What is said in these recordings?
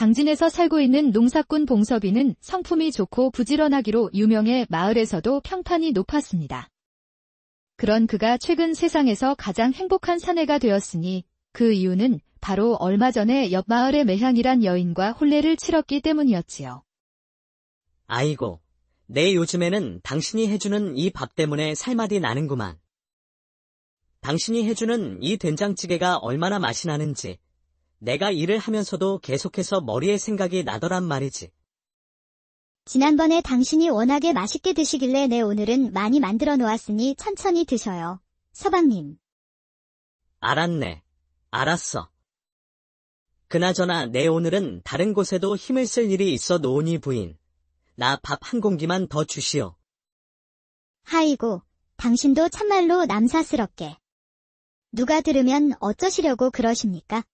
강진에서 살고 있는 농사꾼 봉섭이는 성품이 좋고 부지런하기로 유명해 마을에서도 평판이 높았습니다. 그런 그가 최근 세상에서 가장 행복한 사내가 되었으니 그 이유는 바로 얼마 전에 옆 마을의 매향이란 여인과 혼례를 치렀기 때문이었지요. 아이고, 내 요즘에는 당신이 해주는 이 밥 때문에 살맛이 나는구만. 당신이 해주는 이 된장찌개가 얼마나 맛이 나는지 내가 일을 하면서도 계속해서 머리에 생각이 나더란 말이지. 지난번에 당신이 워낙에 맛있게 드시길래 내 오늘은 많이 만들어 놓았으니 천천히 드셔요. 서방님. 알았네. 알았어. 그나저나 내 오늘은 다른 곳에도 힘을 쓸 일이 있어 노으니 부인. 나 밥 한 공기만 더 주시오. 하이고, 당신도 참말로 남사스럽게. 누가 들으면 어쩌시려고 그러십니까?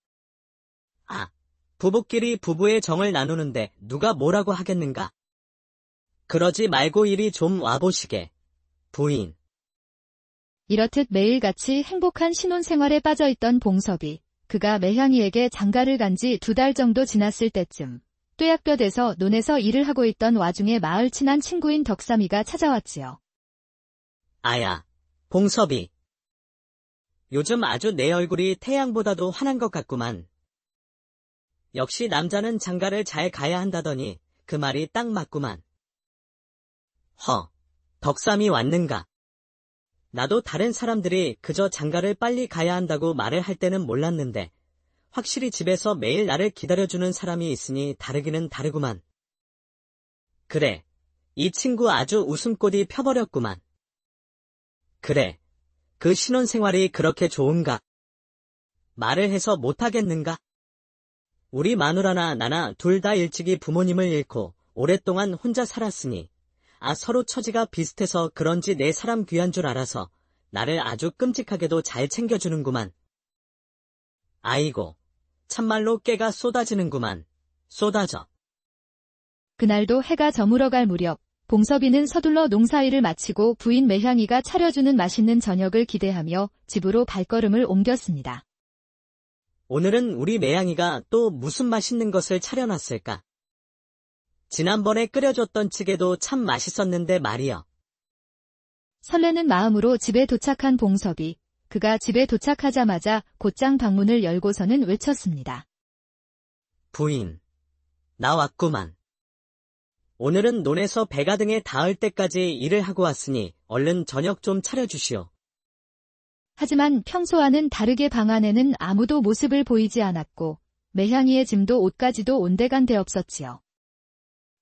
아, 부부끼리 부부의 정을 나누는데 누가 뭐라고 하겠는가? 그러지 말고 이리 좀 와보시게, 부인. 이렇듯 매일같이 행복한 신혼생활에 빠져있던 봉섭이 그가 매향이에게 장가를 간 지 2달 정도 지났을 때쯤 뙤약볕에서 논에서 일을 하고 있던 와중에 마을 친한 친구인 덕삼이가 찾아왔지요. 아야, 봉섭이. 요즘 아주 내 얼굴이 태양보다도 환한 것 같구만. 역시 남자는 장가를 잘 가야 한다더니 그 말이 딱 맞구만. 덕삼이 왔는가? 나도 다른 사람들이 그저 장가를 빨리 가야 한다고 말을 할 때는 몰랐는데 확실히 집에서 매일 나를 기다려주는 사람이 있으니 다르기는 다르구만. 그래, 이 친구 아주 웃음꽃이 펴버렸구만. 그래, 그 신혼생활이 그렇게 좋은가? 말을 해서 못하겠는가? 우리 마누라나 나나 둘 다 일찍이 부모님을 잃고 오랫동안 혼자 살았으니 서로 처지가 비슷해서 그런지 내 사람 귀한 줄 알아서 나를 아주 끔찍하게도 잘 챙겨주는구만. 아이고, 참말로 깨가 쏟아지는구만. 쏟아져. 그날도 해가 저물어갈 무렵 봉섭이는 서둘러 농사일을 마치고 부인 매향이가 차려주는 맛있는 저녁을 기대하며 집으로 발걸음을 옮겼습니다. 오늘은 우리 매향이가 또 무슨 맛있는 것을 차려놨을까? 지난번에 끓여줬던 찌개도 참 맛있었는데 말이여. 설레는 마음으로 집에 도착한 봉섭이 그가 집에 도착하자마자 곧장 방문을 열고서는 외쳤습니다. 부인, 나 왔구만. 오늘은 논에서 배가 등에 닿을 때까지 일을 하고 왔으니 얼른 저녁 좀 차려주시오. 하지만 평소와는 다르게 방 안에는 아무도 모습을 보이지 않았고 매향이의 짐도 옷까지도 온데간데 없었지요.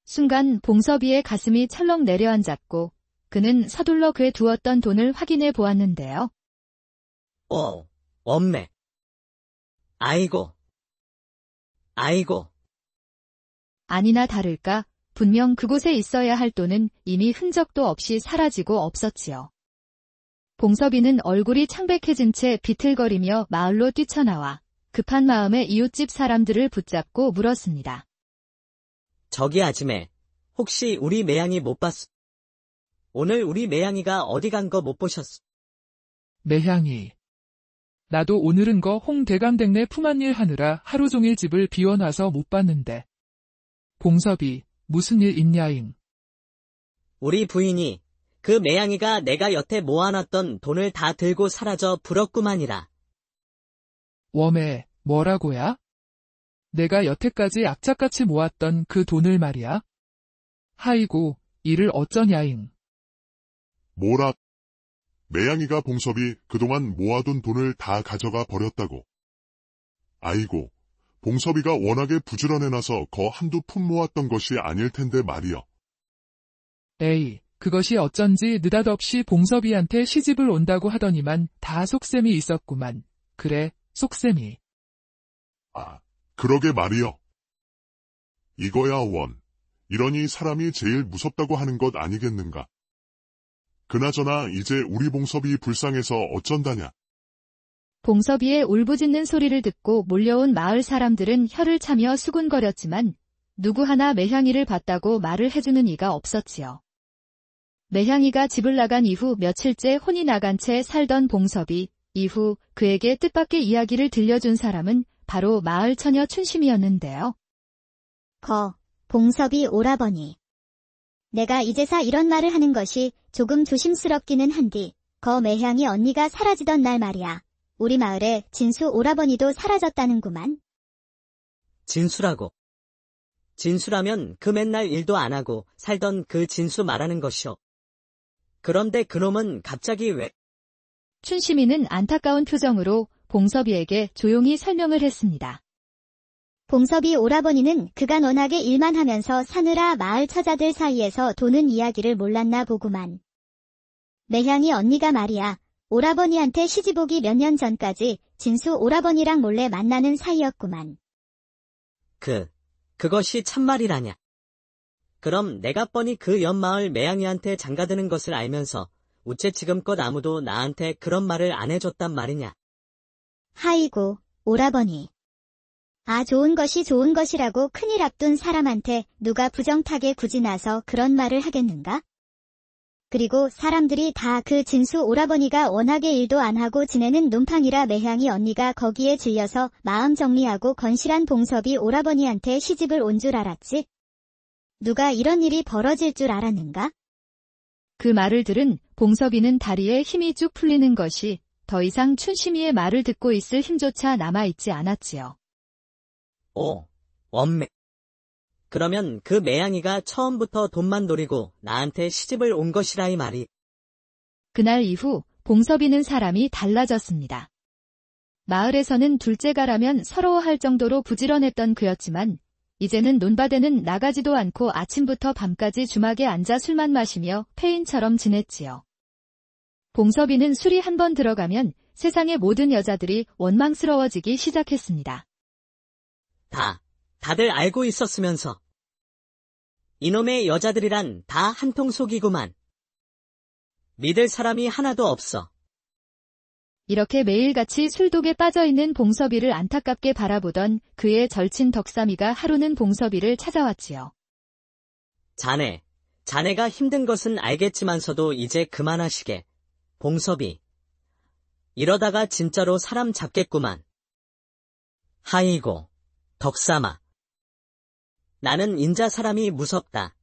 순간 봉섭이의 가슴이 철렁 내려앉았고 그는 서둘러 그에 두었던 돈을 확인해 보았는데요. 없네. 아이고. 아니나 다를까 분명 그곳에 있어야 할 돈은 이미 흔적도 없이 사라지고 없었지요. 봉섭이는 얼굴이 창백해진 채 비틀거리며 마을로 뛰쳐나와 급한 마음에 이웃집 사람들을 붙잡고 물었습니다. 저기 아줌매, 혹시 우리 매양이 못 봤어? 오늘 우리 매양이가 어디 간 거 못 보셨어? 매향이. 나도 오늘은 거 홍대감댁네 품한 일 하느라 하루 종일 집을 비워놔서 못 봤는데. 봉섭이, 무슨 일 있냐잉? 우리 부인이 그 매양이가 내가 여태 모아놨던 돈을 다 들고 사라져 불었구만이라. 웜에, 뭐라고야? 내가 여태까지 악착같이 모았던 그 돈을 말이야? 하이고, 이를 어쩌냐잉? 뭐라? 매양이가 봉섭이 그동안 모아둔 돈을 다 가져가 버렸다고. 아이고, 봉섭이가 워낙에 부지런해놔서 거 한두 푼 모았던 것이 아닐 텐데 말이여. 에이, 그것이 어쩐지 느닷없이 봉섭이한테 시집을 온다고 하더니만 다 속셈이 있었구만. 그래, 속셈이. 그러게 말이여. 이거야 원. 이러니 사람이 제일 무섭다고 하는 것 아니겠는가. 그나저나 이제 우리 봉섭이 불쌍해서 어쩐다냐. 봉섭이의 울부짖는 소리를 듣고 몰려온 마을 사람들은 혀를 차며 수군거렸지만 누구 하나 매향이를 봤다고 말을 해주는 이가 없었지요. 매향이가 집을 나간 이후 며칠째 혼이 나간 채 살던 봉섭이 이후 그에게 뜻밖의 이야기를 들려준 사람은 바로 마을 처녀 춘심이었는데요. 봉섭이 오라버니. 내가 이제사 이런 말을 하는 것이 조금 조심스럽기는 한디, 매향이 언니가 사라지던 날 말이야. 우리 마을에 진수 오라버니도 사라졌다는구만. 진수라고. 진수라면 그 맨날 일도 안 하고 살던 그 진수 말하는 것이오. 그런데 그놈은 갑자기 왜? 춘심이는 안타까운 표정으로 봉섭이에게 조용히 설명을 했습니다. 봉섭이 오라버니는 그간 워낙에 일만 하면서 사느라 마을 처자들 사이에서 도는 이야기를 몰랐나 보구만. 매향이 언니가 말이야. 오라버니한테 시집오기 몇 년 전까지 진수 오라버니랑 몰래 만나는 사이였구만. 그것이 참말이라냐? 그럼 내가 뻔히 그 옆마을 매양이한테 장가드는 것을 알면서 우째 지금껏 아무도 나한테 그런 말을 안 해줬단 말이냐? 하이고, 오라버니. 좋은 것이 좋은 것이라고 큰일 앞둔 사람한테 누가 부정타게 굳이 나서 그런 말을 하겠는가? 그리고 사람들이 다 그 진수 오라버니가 워낙에 일도 안 하고 지내는 논팡이라 매향이 언니가 거기에 질려서 마음 정리하고 건실한 봉섭이 오라버니한테 시집을 온 줄 알았지? 누가 이런 일이 벌어질 줄 알았는가? 그 말을 들은 봉섭이는 다리에 힘이 쭉 풀리는 것이 더 이상 춘심이의 말을 듣고 있을 힘조차 남아있지 않았지요. 원매. 그러면 그 매양이가 처음부터 돈만 노리고 나한테 시집을 온 것이라 이 말이. 그날 이후 봉섭이는 사람이 달라졌습니다. 마을에서는 둘째가라면 서러워할 정도로 부지런했던 그였지만 이제는 논밭에는 나가지도 않고 아침부터 밤까지 주막에 앉아 술만 마시며 폐인처럼 지냈지요. 봉섭이는 술이 한 번 들어가면 세상의 모든 여자들이 원망스러워지기 시작했습니다. 다들 알고 있었으면서. 이놈의 여자들이란 다 한통속이구만. 믿을 사람이 하나도 없어. 이렇게 매일같이 술독에 빠져있는 봉섭이를 안타깝게 바라보던 그의 절친 덕삼이가 하루는 봉섭이를 찾아왔지요. 자네가 힘든 것은 알겠지만서도 이제 그만하시게. 봉섭이. 이러다가 진짜로 사람 잡겠구만. 하이고, 덕삼아. 나는 인자 사람이 무섭다.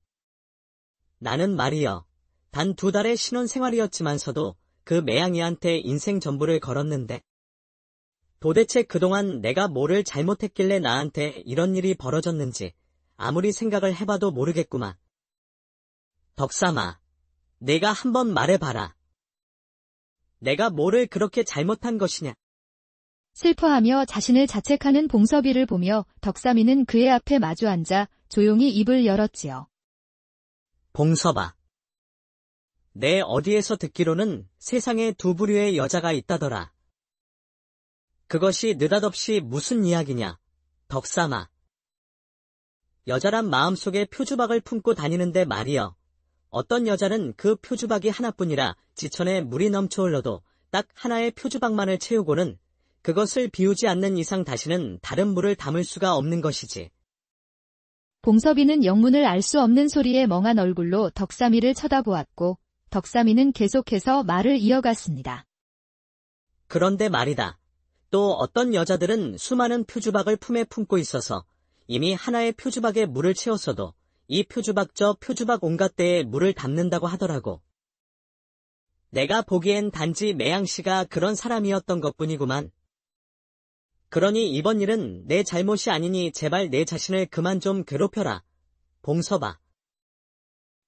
나는 말이여, 단 2달의 신혼생활이었지만서도 그 매양이한테 인생 전부를 걸었는데 도대체 그동안 내가 뭐를 잘못했길래 나한테 이런 일이 벌어졌는지 아무리 생각을 해봐도 모르겠구만. 덕삼아, 내가 한번 말해봐라. 내가 뭐를 그렇게 잘못한 것이냐? 슬퍼하며 자신을 자책하는 봉섭이를 보며 덕삼이는 그의 앞에 마주 앉아 조용히 입을 열었지요. 봉섭아. 내 어디에서 듣기로는 세상에 2 부류의 여자가 있다더라. 그것이 느닷없이 무슨 이야기냐, 덕삼아. 여자란 마음속에 표주박을 품고 다니는데 말이여. 어떤 여자는 그 표주박이 하나뿐이라 지천에 물이 넘쳐 흘러도 딱 하나의 표주박만을 채우고는 그것을 비우지 않는 이상 다시는 다른 물을 담을 수가 없는 것이지. 봉섭이는 영문을 알 수 없는 소리에 멍한 얼굴로 덕삼이를 쳐다보았고 덕삼이는 계속해서 말을 이어갔습니다. 그런데 말이다. 또 어떤 여자들은 수많은 표주박을 품에 품고 있어서 이미 하나의 표주박에 물을 채웠어도 이 표주박 저 표주박 온갖 데에 물을 담는다고 하더라고. 내가 보기엔 단지 매양씨가 그런 사람이었던 것뿐이구만. 그러니 이번 일은 내 잘못이 아니니 제발 내 자신을 그만 좀 괴롭혀라. 봉섭아.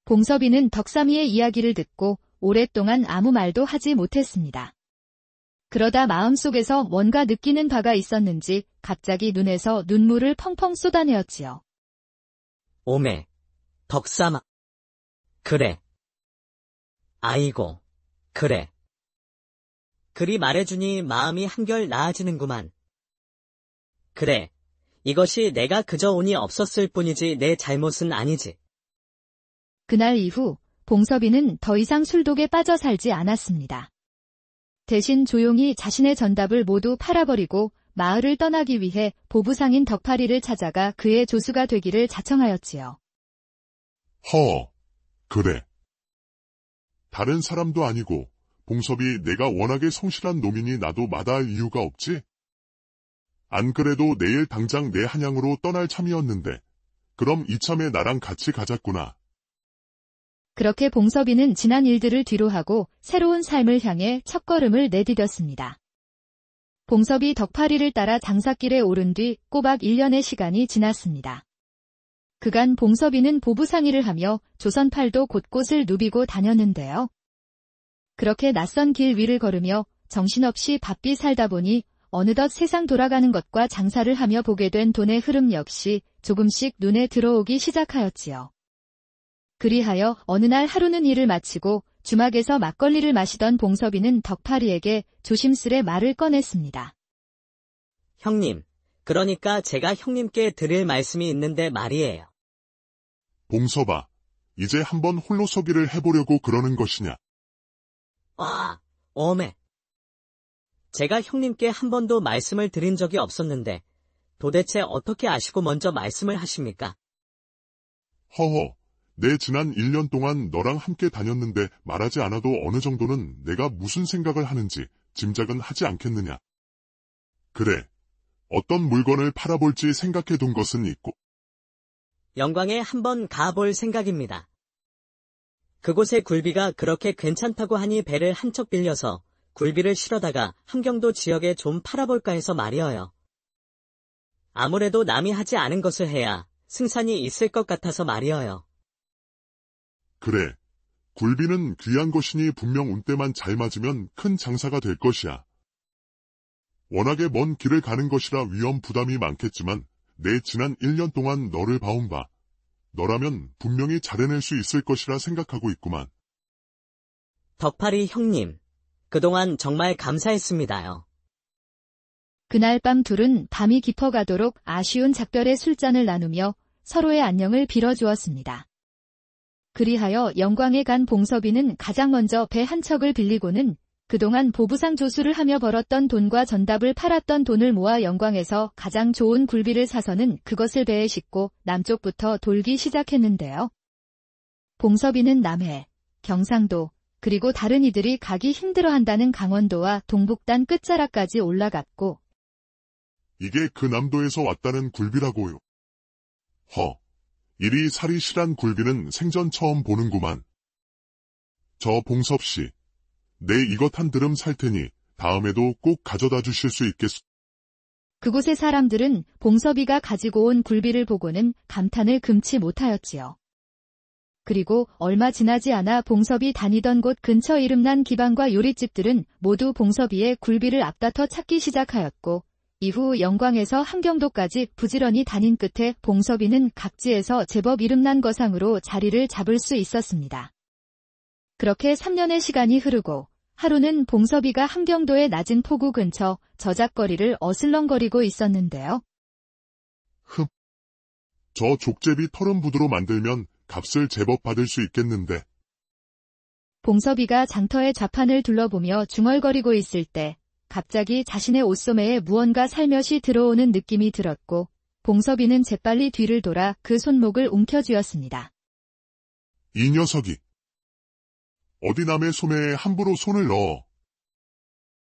봉섭이는 덕삼이의 이야기를 듣고 오랫동안 아무 말도 하지 못했습니다. 그러다 마음속에서 뭔가 느끼는 바가 있었는지 갑자기 눈에서 눈물을 펑펑 쏟아내었지요. 오메, 덕삼아. 그래. 아이고, 그래. 그리 말해주니 마음이 한결 나아지는구만. 그래, 이것이 내가 그저 운이 없었을 뿐이지 내 잘못은 아니지. 그날 이후 봉섭이는 더 이상 술독에 빠져 살지 않았습니다. 대신 조용히 자신의 전답을 모두 팔아버리고 마을을 떠나기 위해 보부상인 덕파리를 찾아가 그의 조수가 되기를 자청하였지요. 그래. 다른 사람도 아니고 봉섭이 내가 워낙에 성실한 놈이니 나도 마다할 이유가 없지? 안 그래도 내일 당장 내 한양으로 떠날 참이었는데 그럼 이참에 나랑 같이 가자꾸나. 그렇게 봉섭이는 지난 일들을 뒤로하고 새로운 삶을 향해 첫걸음을 내디뎠습니다. 봉섭이 덕파리를 따라 장사길에 오른 뒤 꼬박 1년의 시간이 지났습니다. 그간 봉섭이는 보부상의를 하며 조선팔도 곳곳을 누비고 다녔는데요. 그렇게 낯선 길 위를 걸으며 정신없이 바삐 살다 보니 어느덧 세상 돌아가는 것과 장사를 하며 보게 된 돈의 흐름 역시 조금씩 눈에 들어오기 시작하였지요. 그리하여 어느 날 하루는 일을 마치고 주막에서 막걸리를 마시던 봉섭이는 덕파리에게 조심스레 말을 꺼냈습니다. 형님, 그러니까 제가 형님께 드릴 말씀이 있는데 말이에요. 봉섭아, 이제 한번 홀로서기를 해보려고 그러는 것이냐? 와, 어메. 제가 형님께 한 번도 말씀을 드린 적이 없었는데 도대체 어떻게 아시고 먼저 말씀을 하십니까? 허허, 내 지난 1년 동안 너랑 함께 다녔는데 말하지 않아도 어느 정도는 내가 무슨 생각을 하는지 짐작은 하지 않겠느냐. 그래, 어떤 물건을 팔아볼지 생각해 둔 것은 있고. 영광에 한번 가볼 생각입니다. 그곳의 굴비가 그렇게 괜찮다고 하니 배를 한 척 빌려서 굴비를 실어다가 함경도 지역에 좀 팔아볼까 해서 말이어요. 아무래도 남이 하지 않은 것을 해야 승산이 있을 것 같아서 말이어요. 그래, 굴비는 귀한 것이니 분명 운때만 잘 맞으면 큰 장사가 될 것이야. 워낙에 먼 길을 가는 것이라 위험 부담이 많겠지만 내 지난 1년 동안 너를 봐온 바, 너라면 분명히 잘해낼 수 있을 것이라 생각하고 있구만. 덕파리 형님, 그동안 정말 감사했습니다요. 그날 밤 둘은 밤이 깊어가도록 아쉬운 작별의 술잔을 나누며 서로의 안녕을 빌어주었습니다. 그리하여 영광에 간 봉섭이는 가장 먼저 배 한 척을 빌리고는 그동안 보부상 조수를 하며 벌었던 돈과 전답을 팔았던 돈을 모아 영광에서 가장 좋은 굴비를 사서는 그것을 배에 싣고 남쪽부터 돌기 시작했는데요. 봉섭이는 남해, 경상도, 그리고 다른 이들이 가기 힘들어한다는 강원도와 동북단 끝자락까지 올라갔고, 이게 그 남도에서 왔다는 굴비라고요. 이리 살이 실한 굴비는 생전 처음 보는구만. 저 봉섭씨, 내 이것 한 드럼 살 테니 다음에도 꼭 가져다 주실 수 있겠소? 그곳의 사람들은 봉섭이가 가지고 온 굴비를 보고는 감탄을 금치 못하였지요. 그리고 얼마 지나지 않아 봉섭이 다니던 곳 근처 이름난 기방과 요리집들은 모두 봉섭이의 굴비를 앞다퉈 찾기 시작하였고, 이후 영광에서 함경도까지 부지런히 다닌 끝에 봉섭이는 각지에서 제법 이름난 거상으로 자리를 잡을 수 있었습니다. 그렇게 3년의 시간이 흐르고 하루는 봉섭이가 함경도의 낮은 포구 근처 저작거리를 어슬렁거리고 있었는데요. 저 족제비 털음부두로 만들면 값을 제법 받을 수 있겠는데. 봉섭이가 장터의 좌판을 둘러보며 중얼거리고 있을 때 갑자기 자신의 옷소매에 무언가 살며시 들어오는 느낌이 들었고, 봉섭이는 재빨리 뒤를 돌아 그 손목을 움켜쥐었습니다. 이 녀석이 어디 남의 소매에 함부로 손을 넣어.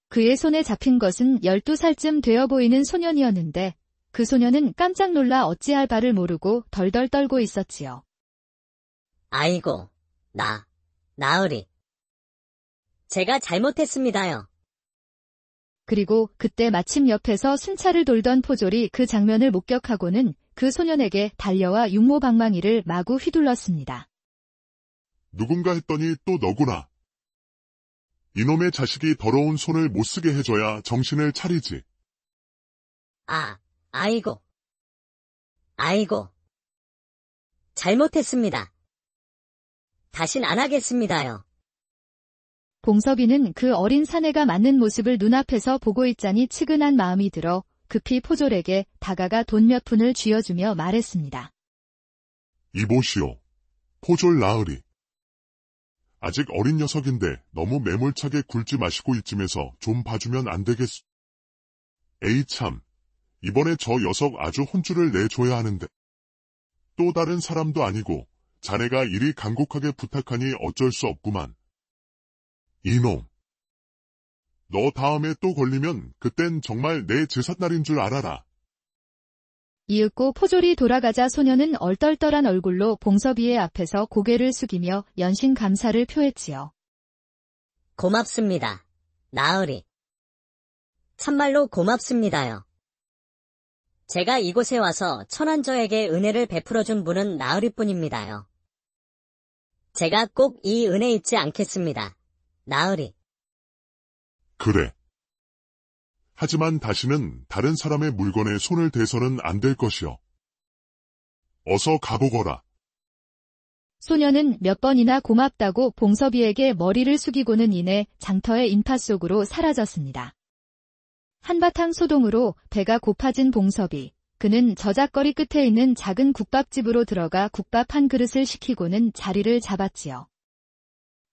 그의 손에 잡힌 것은 12살쯤 되어 보이는 소년이었는데 그 소년은 깜짝 놀라 어찌할 바를 모르고 덜덜 떨고 있었지요. 아이고, 나으리. 제가 잘못했습니다요. 그리고 그때 마침 옆에서 순찰을 돌던 포졸이 그 장면을 목격하고는 그 소년에게 달려와 육모방망이를 마구 휘둘렀습니다. 누군가 했더니 또 너구나. 이놈의 자식이 더러운 손을 못 쓰게 해줘야 정신을 차리지. 아이고. 잘못했습니다. 다신 안 하겠습니다요. 봉섭이는 그 어린 사내가 맞는 모습을 눈앞에서 보고 있자니 측은한 마음이 들어 급히 포졸에게 다가가 돈 몇 푼을 쥐어주며 말했습니다. 이보시오. 포졸 나으리. 아직 어린 녀석인데 너무 매몰차게 굴지 마시고 이쯤에서 좀 봐주면 안 되겠소. 에이 참, 이번에 저 녀석 아주 혼쭐을 내줘야 하는데. 또 다른 사람도 아니고 자네가 이리 간곡하게 부탁하니 어쩔 수 없구만. 이놈. 너 다음에 또 걸리면 그땐 정말 내 제삿날인 줄 알아라. 이윽고 포졸이 돌아가자 소녀는 얼떨떨한 얼굴로 봉섭이의 앞에서 고개를 숙이며 연신 감사를 표했지요. 고맙습니다. 나으리. 참말로 고맙습니다요. 제가 이곳에 와서 천한저에게 은혜를 베풀어준 분은 나으리뿐입니다요. 제가 꼭 이 은혜 잊지 않겠습니다. 나으리. 그래. 하지만 다시는 다른 사람의 물건에 손을 대서는 안 될 것이오. 어서 가보거라. 소녀는 몇 번이나 고맙다고 봉섭이에게 머리를 숙이고는 이내 장터의 인파 속으로 사라졌습니다. 한바탕 소동으로 배가 고파진 봉섭이, 그는 저작거리 끝에 있는 작은 국밥집으로 들어가 국밥 한 그릇을 시키고는 자리를 잡았지요.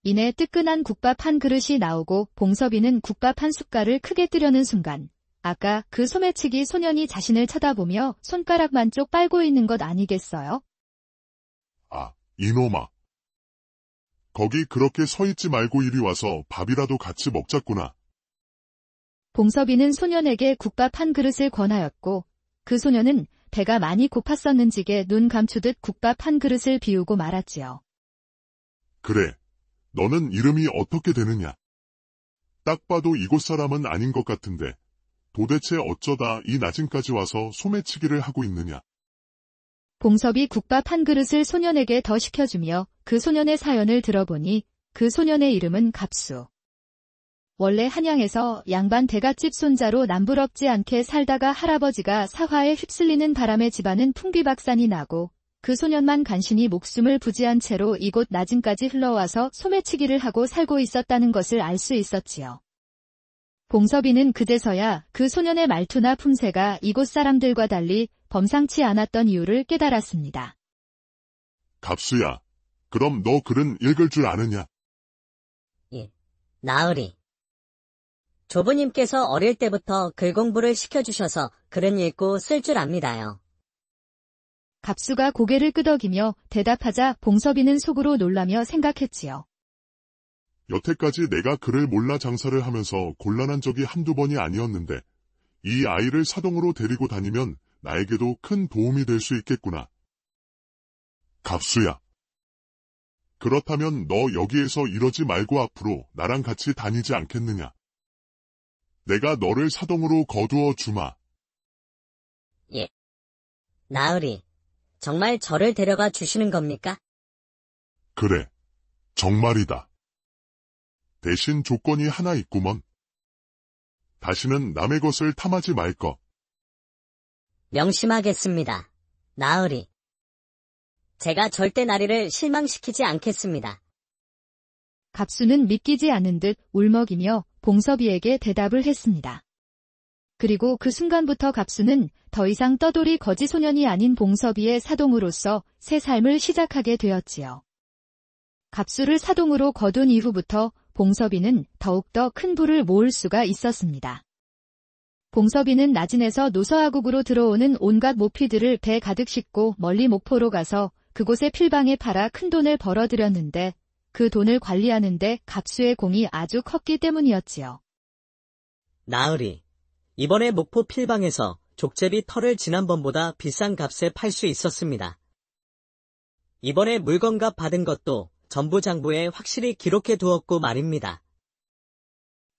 이내 뜨끈한 국밥 한 그릇이 나오고 봉섭이는 국밥 한 숟갈을 크게 뜨려는 순간, 아까 그 소매치기 소년이 자신을 쳐다보며 손가락만 쪽 빨고 있는 것 아니겠어요? 아, 이놈아. 거기 그렇게 서 있지 말고 이리 와서 밥이라도 같이 먹자꾸나. 봉섭이는 소년에게 국밥 한 그릇을 권하였고, 그 소년은 배가 많이 고팠었는지게 눈 감추듯 국밥 한 그릇을 비우고 말았지요. 그래. 너는 이름이 어떻게 되느냐? 딱 봐도 이곳 사람은 아닌 것 같은데 도대체 어쩌다 이 나진까지 와서 소매치기를 하고 있느냐? 봉섭이 국밥 한 그릇을 소년에게 더 시켜주며 그 소년의 사연을 들어보니 그 소년의 이름은 갑수. 원래 한양에서 양반 대갓집 손자로 남부럽지 않게 살다가 할아버지가 사화에 휩쓸리는 바람에 집안은 풍비박산이 나고 그 소년만 간신히 목숨을 부지한 채로 이곳 나진까지 흘러와서 소매치기를 하고 살고 있었다는 것을 알 수 있었지요. 봉섭이는 그제서야 그 소년의 말투나 품새가 이곳 사람들과 달리 범상치 않았던 이유를 깨달았습니다. 갑수야, 그럼 너 글은 읽을 줄 아느냐? 예, 나으리. 조부님께서 어릴 때부터 글 공부를 시켜주셔서 글은 읽고 쓸 줄 압니다요. 갑수가 고개를 끄덕이며 대답하자 봉섭이는 속으로 놀라며 생각했지요. 여태까지 내가 글을 몰라 장사를 하면서 곤란한 적이 한두 번이 아니었는데 이 아이를 사동으로 데리고 다니면 나에게도 큰 도움이 될 수 있겠구나. 갑수야. 그렇다면 너 여기에서 이러지 말고 앞으로 나랑 같이 다니지 않겠느냐? 내가 너를 사동으로 거두어 주마. 예. 나으리, 정말 저를 데려가 주시는 겁니까? 그래, 정말이다. 대신 조건이 하나 있구먼. 다시는 남의 것을 탐하지 말 것. 명심하겠습니다. 나으리. 제가 절대 나리를 실망시키지 않겠습니다. 갑수는 믿기지 않은 듯 울먹이며 봉섭이에게 대답을 했습니다. 그리고 그 순간부터 갑수는 더 이상 떠돌이 거지 소년이 아닌 봉섭이의 사동으로서 새 삶을 시작하게 되었지요. 갑수를 사동으로 거둔 이후부터 봉섭이는 더욱더 큰 부를 모을 수가 있었습니다. 봉섭이는 나진에서 노서하국으로 들어오는 온갖 모피들을 배 가득 싣고 멀리 목포로 가서 그곳의 필방에 팔아 큰 돈을 벌어들였는데 그 돈을 관리하는데 갑수의 공이 아주 컸기 때문이었지요. 나으리, 이번에 목포 필방에서 족제비 털을 지난번보다 비싼 값에 팔 수 있었습니다. 이번에 물건값 받은 것도 전부 장부에 확실히 기록해 두었고 말입니다.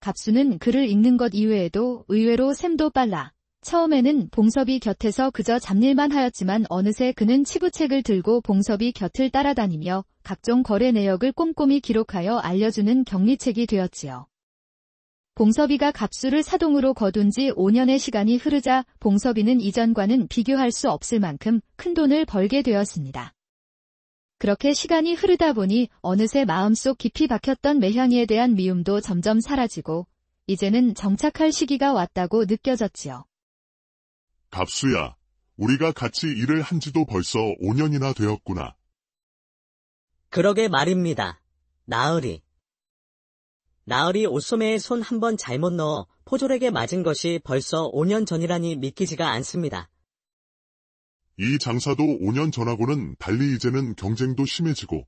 갑수는 글을 읽는 것 이외에도 의외로 셈도 빨라. 처음에는 봉섭이 곁에서 그저 잡일만 하였지만 어느새 그는 치부책을 들고 봉섭이 곁을 따라다니며 각종 거래 내역을 꼼꼼히 기록하여 알려주는 격리책이 되었지요. 봉섭이가 갑수를 사동으로 거둔 지 5년의 시간이 흐르자 봉섭이는 이전과는 비교할 수 없을 만큼 큰 돈을 벌게 되었습니다. 그렇게 시간이 흐르다 보니 어느새 마음속 깊이 박혔던 매향이에 대한 미움도 점점 사라지고 이제는 정착할 시기가 왔다고 느껴졌지요. 갑수야, 우리가 같이 일을 한 지도 벌써 5년이나 되었구나. 그러게 말입니다. 나으리. 나으리 옷소매에 손 한 번 잘못 넣어 포졸에게 맞은 것이 벌써 5년 전이라니 믿기지가 않습니다. 이 장사도 5년 전하고는 달리 이제는 경쟁도 심해지고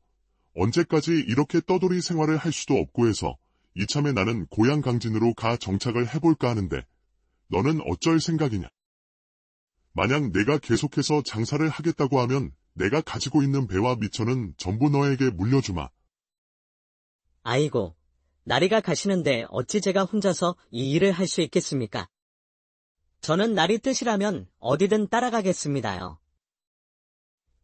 언제까지 이렇게 떠돌이 생활을 할 수도 없고 해서 이참에 나는 고향 강진으로 가 정착을 해볼까 하는데 너는 어쩔 생각이냐? 만약 내가 계속해서 장사를 하겠다고 하면 내가 가지고 있는 배와 미천은 전부 너에게 물려주마. 아이고, 나리가 가시는데 어찌 제가 혼자서 이 일을 할 수 있겠습니까? 저는 나리 뜻이라면 어디든 따라가겠습니다요.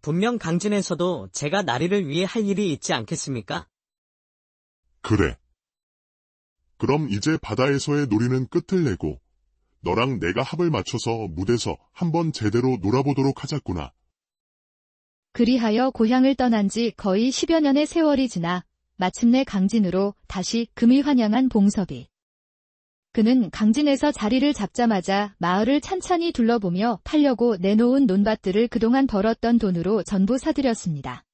분명 강진에서도 제가 나리를 위해 할 일이 있지 않겠습니까? 그래. 그럼 이제 바다에서의 놀이는 끝을 내고 너랑 내가 합을 맞춰서 무대서 한번 제대로 놀아보도록 하자꾸나. 그리하여 고향을 떠난 지 거의 10여 년의 세월이 지나 마침내 강진으로 다시 금이 환영한 봉섭이. 그는 강진에서 자리를 잡자마자 마을을 찬찬히 둘러보며 팔려고 내놓은 논밭들을 그동안 벌었던 돈으로 전부 사들였습니다.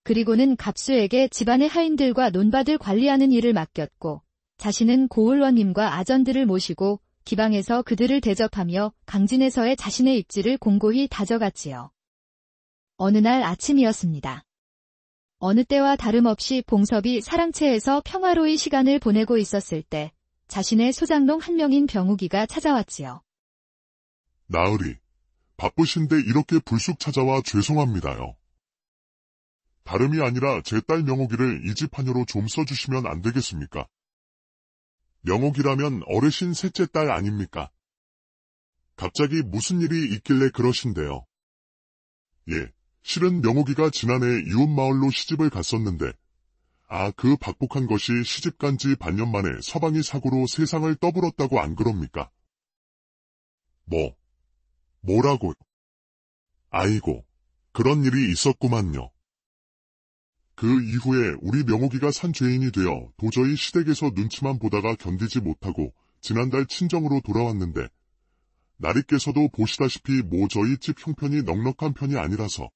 그리고는 갑수에게 집안의 하인들과 논밭을 관리하는 일을 맡겼고 자신은 고을원님과 아전들을 모시고 기방에서 그들을 대접하며 강진에서의 자신의 입지를 공고히 다져갔지요. 어느 날 아침이었습니다. 어느 때와 다름없이 봉섭이 사랑채에서 평화로이 시간을 보내고 있었을 때 자신의 소장농 한 명인 병우기가 찾아왔지요. 나으리, 바쁘신데 이렇게 불쑥 찾아와 죄송합니다요. 다름이 아니라 제 딸 명옥이를 이 집 하녀로 좀 써주시면 안 되겠습니까? 명옥이라면 어르신 셋째 딸 아닙니까? 갑자기 무슨 일이 있길래 그러신데요. 예, 실은 명옥이가 지난해 이웃마을로 시집을 갔었는데 그 박복한 것이 시집간 지 반년 만에 서방이 사고로 세상을 떠불었다고 안 그럽니까? 뭐라고요? 아이고, 그런 일이 있었구만요. 그 이후에 우리 명옥이가 산 죄인이 되어 도저히 시댁에서 눈치만 보다가 견디지 못하고 지난달 친정으로 돌아왔는데 나리께서도 보시다시피 저희 집 형편이 넉넉한 편이 아니라서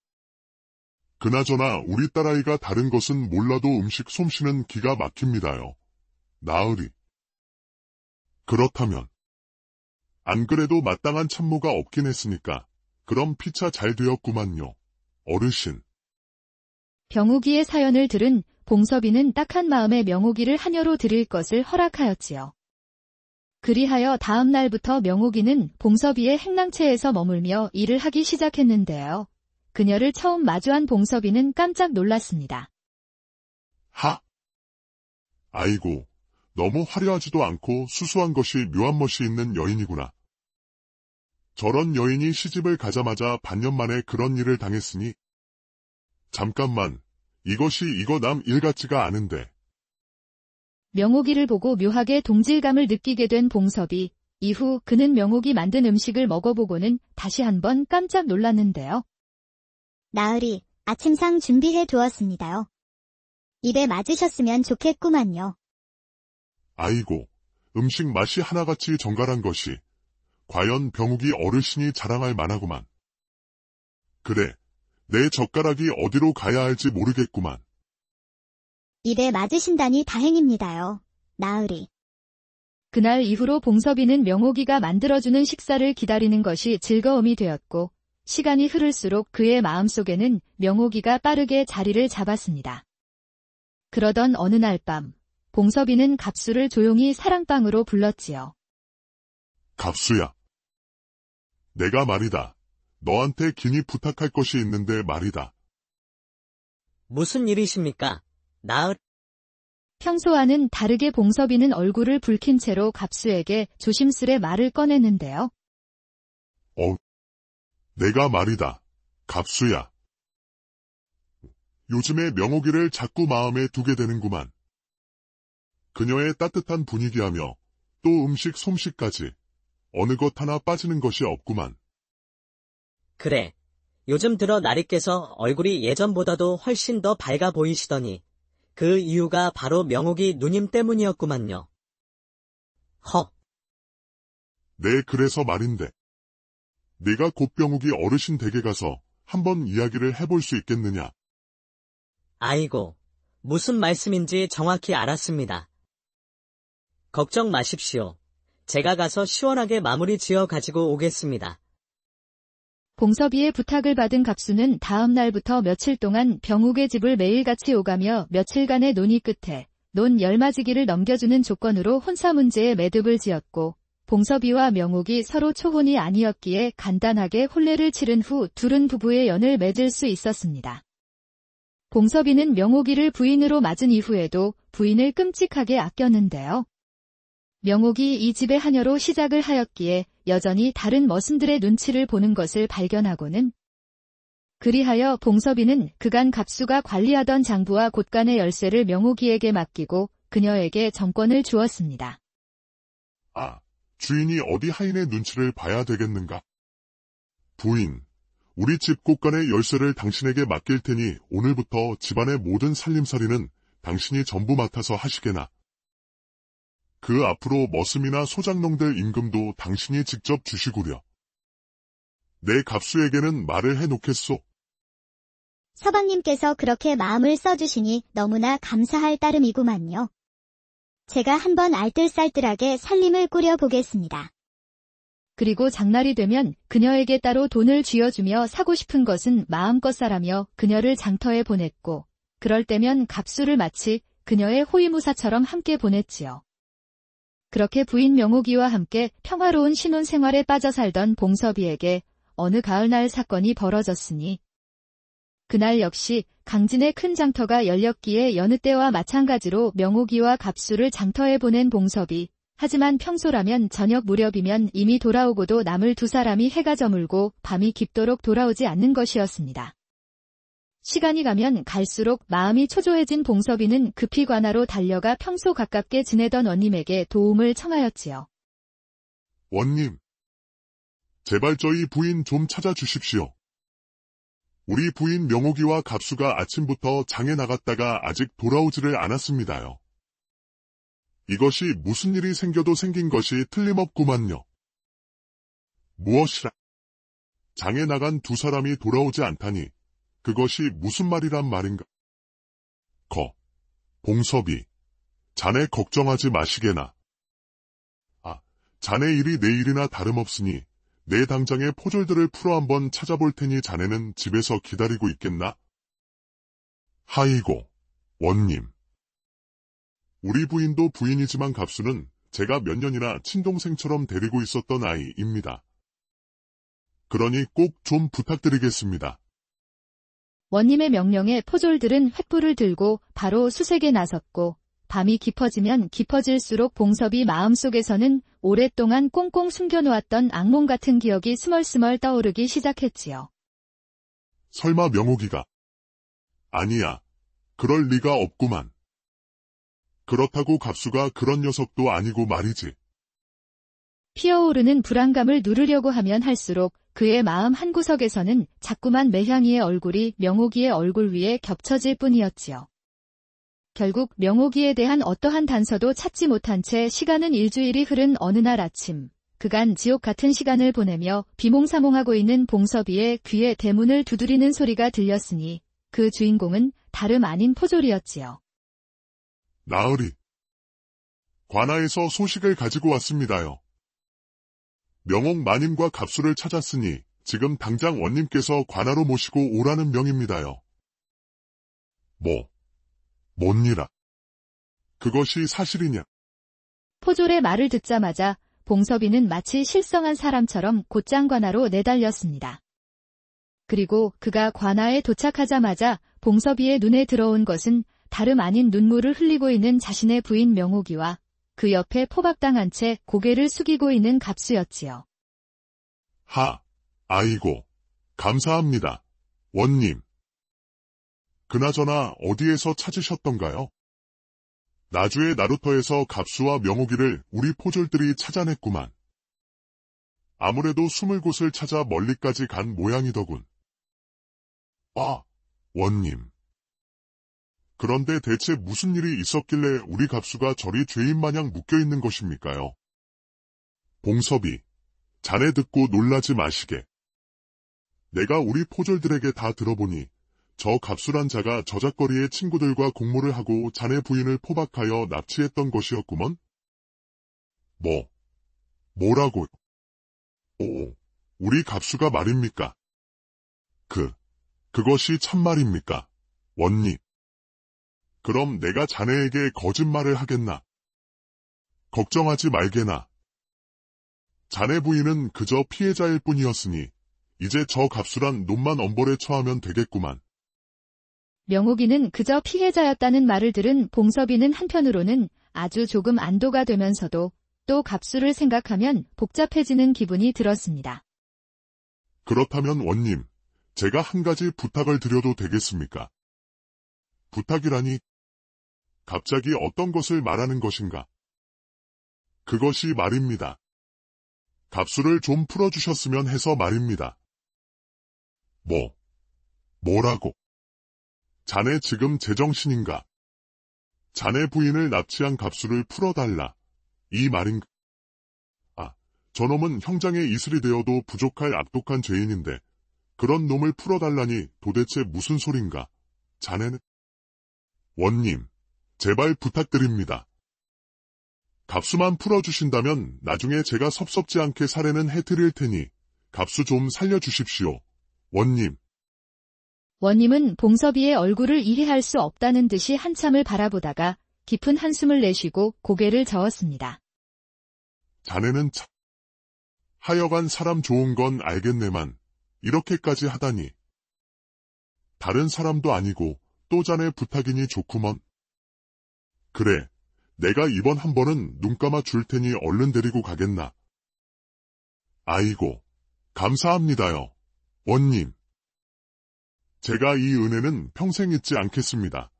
그나저나 우리 딸아이가 다른 것은 몰라도 음식 솜씨는 기가 막힙니다요. 나으리. 그렇다면 안 그래도 마땅한 참모가 없긴 했으니까 그럼 피차 잘 되었구만요. 어르신. 병우기의 사연을 들은 봉섭이는 딱한 마음에 명옥이를 하녀로 드릴 것을 허락하였지요. 그리하여 다음 날부터 명옥이는 봉섭이의 행랑채에서 머물며 일을 하기 시작했는데요. 그녀를 처음 마주한 봉섭이는 깜짝 놀랐습니다. 아이고, 너무 화려하지도 않고 수수한 것이 묘한 멋이 있는 여인이구나. 저런 여인이 시집을 가자마자 반년 만에 그런 일을 당했으니 잠깐만, 이거 남 일 같지가 않은데. 명옥이를 보고 묘하게 동질감을 느끼게 된 봉섭이 이후 그는 명옥이 만든 음식을 먹어보고는 다시 한번 깜짝 놀랐는데요. 나으리, 아침상 준비해 두었습니다요. 입에 맞으셨으면 좋겠구만요. 아이고, 음식 맛이 하나같이 정갈한 것이 과연 병욱이 어르신이 자랑할 만하구만. 그래, 내 젓가락이 어디로 가야 할지 모르겠구만. 입에 맞으신다니 다행입니다요. 나으리. 그날 이후로 봉섭이는 명옥이가 만들어주는 식사를 기다리는 것이 즐거움이 되었고 시간이 흐를수록 그의 마음속에는 명옥이가 빠르게 자리를 잡았습니다. 그러던 어느 날 밤, 봉섭이는 갑수를 조용히 사랑방으로 불렀지요. 갑수야. 내가 말이다. 너한테 긴히 부탁할 것이 있는데 말이다. 무슨 일이십니까? 평소와는 다르게 봉섭이는 얼굴을 붉힌 채로 갑수에게 조심스레 말을 꺼내는데요. 내가 말이다. 갑수야. 요즘에 명옥이를 자꾸 마음에 두게 되는구만. 그녀의 따뜻한 분위기하며 또 음식 솜씨까지 어느 것 하나 빠지는 것이 없구만. 그래, 요즘 들어 나리께서 얼굴이 예전보다도 훨씬 더 밝아 보이시더니 그 이유가 바로 명옥이 누님 때문이었구만요. 네, 그래서 말인데. 네가 곧 병욱이 어르신 댁에 가서 한번 이야기를 해볼 수 있겠느냐? 아이고, 무슨 말씀인지 정확히 알았습니다. 걱정 마십시오. 제가 가서 시원하게 마무리 지어 가지고 오겠습니다. 봉섭이의 부탁을 받은 갑수는 다음 날부터 며칠 동안 병욱의 집을 매일같이 오가며 며칠간의 논의 끝에 논 10마지기를 넘겨주는 조건으로 혼사 문제에 매듭을 지었고 봉섭이와 명옥이 서로 초혼이 아니었기에 간단하게 혼례를 치른 후 둘은 부부의 연을 맺을 수 있었습니다. 봉섭이는 명옥이를 부인으로 맞은 이후에도 부인을 끔찍하게 아꼈는데요. 명옥이 이 집의 하녀로 시작을 하였기에 여전히 다른 머슴들의 눈치를 보는 것을 발견하고는 그리하여 봉섭이는 그간 갑수가 관리하던 장부와 곳간의 열쇠를 명옥이에게 맡기고 그녀에게 정권을 주었습니다. 아, 주인이 어디 하인의 눈치를 봐야 되겠는가? 부인, 우리 집 곳간의 열쇠를 당신에게 맡길 테니 오늘부터 집안의 모든 살림살이는 당신이 전부 맡아서 하시게나. 그 앞으로 머슴이나 소장농들 임금도 당신이 직접 주시구려. 내 갑수에게는 말을 해놓겠소. 서방님께서 그렇게 마음을 써주시니 너무나 감사할 따름이구만요. 제가 한번 알뜰살뜰하게 살림을 꾸려보겠습니다. 그리고 장날이 되면 그녀에게 따로 돈을 쥐어주며 사고 싶은 것은 마음껏 사라며 그녀를 장터에 보냈고 그럴 때면 갑수를 마치 그녀의 호위무사처럼 함께 보냈지요. 그렇게 부인 명옥이와 함께 평화로운 신혼생활에 빠져 살던 봉섭이에게 어느 가을날 사건이 벌어졌으니 그날 역시 강진의 큰 장터가 열렸기에 여느 때와 마찬가지로 명옥이와 갑수를 장터에 보낸 봉섭이 하지만 평소라면 저녁 무렵이면 이미 돌아오고도 남을 두 사람이 해가 저물고 밤이 깊도록 돌아오지 않는 것이었습니다. 시간이 가면 갈수록 마음이 초조해진 봉섭이는 급히 관하로 달려가 평소 가깝게 지내던 원님에게 도움을 청하였지요. 원님, 제발 저희 부인 좀 찾아주십시오. 우리 부인 명옥이와 갑수가 아침부터 장에 나갔다가 아직 돌아오지를 않았습니다요. 이것이 무슨 일이 생겨도 생긴 것이 틀림없구만요. 무엇이라? 장에 나간 두 사람이 돌아오지 않다니 그것이 무슨 말이란 말인가? 봉섭이, 자네 걱정하지 마시게나. 아, 자네 일이 내 일이나 다름없으니 내 당장의 포졸들을 풀어 한번 찾아볼 테니 자네는 집에서 기다리고 있겠나? 하이고, 원님. 우리 부인도 부인이지만 갑수는 제가 몇 년이나 친동생처럼 데리고 있었던 아이입니다. 그러니 꼭 좀 부탁드리겠습니다. 원님의 명령에 포졸들은 횃불을 들고 바로 수색에 나섰고 밤이 깊어지면 깊어질수록 봉섭이 마음속에서는 오랫동안 꽁꽁 숨겨놓았던 악몽 같은 기억이 스멀스멀 떠오르기 시작했지요. 설마 명옥이가? 아니야. 그럴 리가 없구만. 그렇다고 갑수가 그런 녀석도 아니고 말이지. 피어오르는 불안감을 누르려고 하면 할수록 그의 마음 한구석에서는 자꾸만 매향이의 얼굴이 명옥이의 얼굴 위에 겹쳐질 뿐이었지요. 결국 명옥이에 대한 어떠한 단서도 찾지 못한 채 시간은 일주일이 흐른 어느 날 아침, 그간 지옥 같은 시간을 보내며 비몽사몽하고 있는 봉섭이의 귀에 대문을 두드리는 소리가 들렸으니 그 주인공은 다름 아닌 포졸이었지요. 나으리. 관아에서 소식을 가지고 왔습니다요. 명옥 마님과 갑수를 찾았으니 지금 당장 원님께서 관아로 모시고 오라는 명입니다요. 뭔 일아? 그것이 사실이냐? 포졸의 말을 듣자마자 봉섭이는 마치 실성한 사람처럼 곧장 관아로 내달렸습니다. 그리고 그가 관아에 도착하자마자 봉섭이의 눈에 들어온 것은 다름 아닌 눈물을 흘리고 있는 자신의 부인 명옥이와 그 옆에 포박당한 채 고개를 숙이고 있는 갑수였지요. 아이고, 감사합니다. 원님. 그나저나 어디에서 찾으셨던가요? 나주의 나루터에서 갑수와 명옥이를 우리 포졸들이 찾아냈구만. 아무래도 숨을 곳을 찾아 멀리까지 간 모양이더군. 원님. 그런데 대체 무슨 일이 있었길래 우리 갑수가 저리 죄인마냥 묶여있는 것입니까요? 봉섭이, 자네 듣고 놀라지 마시게. 내가 우리 포졸들에게 다 들어보니 저 갑수란 자가 저작거리의 친구들과 공모를 하고 자네 부인을 포박하여 납치했던 것이었구먼? 뭐라고요? 우리 갑수가 말입니까? 그것이 참말입니까? 원님. 그럼 내가 자네에게 거짓말을 하겠나? 걱정하지 말게나. 자네 부인은 그저 피해자일 뿐이었으니 이제 저 갑수란 놈만 엄벌에 처하면 되겠구만. 명옥이는 그저 피해자였다는 말을 들은 봉섭이는 한편으로는 아주 조금 안도가 되면서도 또 갑수를 생각하면 복잡해지는 기분이 들었습니다. 그렇다면 원님, 제가 한 가지 부탁을 드려도 되겠습니까? 부탁이라니, 갑자기 어떤 것을 말하는 것인가? 그것이 말입니다. 갑수를 좀 풀어주셨으면 해서 말입니다. 뭐라고? 자네 지금 제정신인가? 자네 부인을 납치한 갑수를 풀어달라. 이 말인가? 저놈은 형장의 이슬이 되어도 부족할 악독한 죄인인데 그런 놈을 풀어달라니 도대체 무슨 소린가? 자네는? 원님, 제발 부탁드립니다. 갑수만 풀어주신다면 나중에 제가 섭섭지 않게 살해는 해드릴 테니 갑수 좀 살려주십시오. 원님. 원님은 봉섭이의 얼굴을 이해할 수 없다는 듯이 한참을 바라보다가 깊은 한숨을 내쉬고 고개를 저었습니다. 자네는 참. 하여간 사람 좋은 건 알겠네만 이렇게까지 하다니. 다른 사람도 아니고 또 자네 부탁이니 좋구먼. 그래, 내가 이번 한 번은 눈 감아 줄 테니 얼른 데리고 가겠나. 아이고, 감사합니다요, 원님. 제가 이 은혜는 평생 잊지 않겠습니다.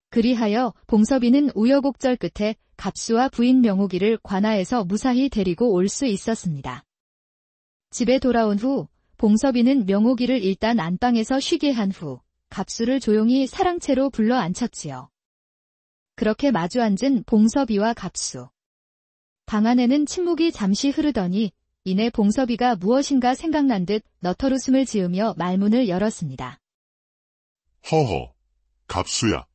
그리하여 봉섭이는 우여곡절 끝에 갑수와 부인 명옥이를 관아에서 무사히 데리고 올 수 있었습니다. 집에 돌아온 후 봉섭이는 명옥이를 일단 안방에서 쉬게 한 후 갑수를 조용히 사랑채로 불러 앉혔지요. 그렇게 마주 앉은 봉섭이와 갑수. 방 안에는 침묵이 잠시 흐르더니 이내 봉섭이가 무엇인가 생각난 듯 너털웃음을 지으며 말문을 열었습니다. 허허, 갑수야.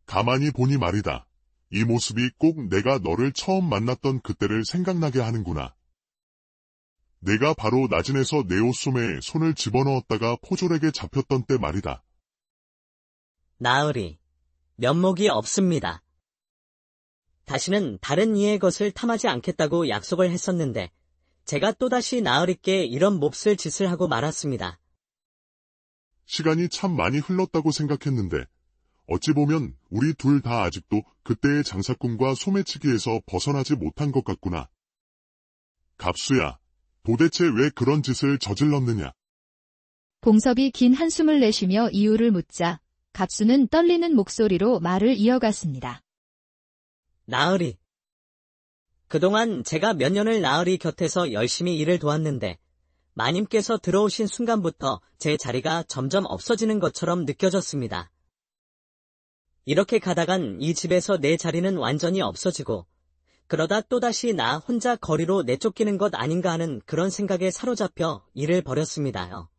가만히 보니 말이다. 이 모습이 꼭 내가 너를 처음 만났던 그때를 생각나게 하는구나. 내가 바로 나진에서 내 옷소매에 손을 집어넣었다가 포졸에게 잡혔던 때 말이다. 나으리, 면목이 없습니다. 다시는 다른 이의 것을 탐하지 않겠다고 약속을 했었는데 제가 또다시 나으리께 이런 몹쓸 짓을 하고 말았습니다. 시간이 참 많이 흘렀다고 생각했는데 어찌 보면 우리 둘 다 아직도 그때의 장사꾼과 소매치기에서 벗어나지 못한 것 같구나. 갑수야, 도대체 왜 그런 짓을 저질렀느냐? 봉섭이 긴 한숨을 내쉬며 이유를 묻자 갑수는 떨리는 목소리로 말을 이어갔습니다. 나으리. 그동안 제가 몇 년을 나으리 곁에서 열심히 일을 도왔는데 마님께서 들어오신 순간부터 제 자리가 점점 없어지는 것처럼 느껴졌습니다. 이렇게 가다간 이 집에서 내 자리는 완전히 없어지고 그러다 또다시 나 혼자 거리로 내쫓기는 것 아닌가 하는 그런 생각에 사로잡혀 일을 벌였습니다요.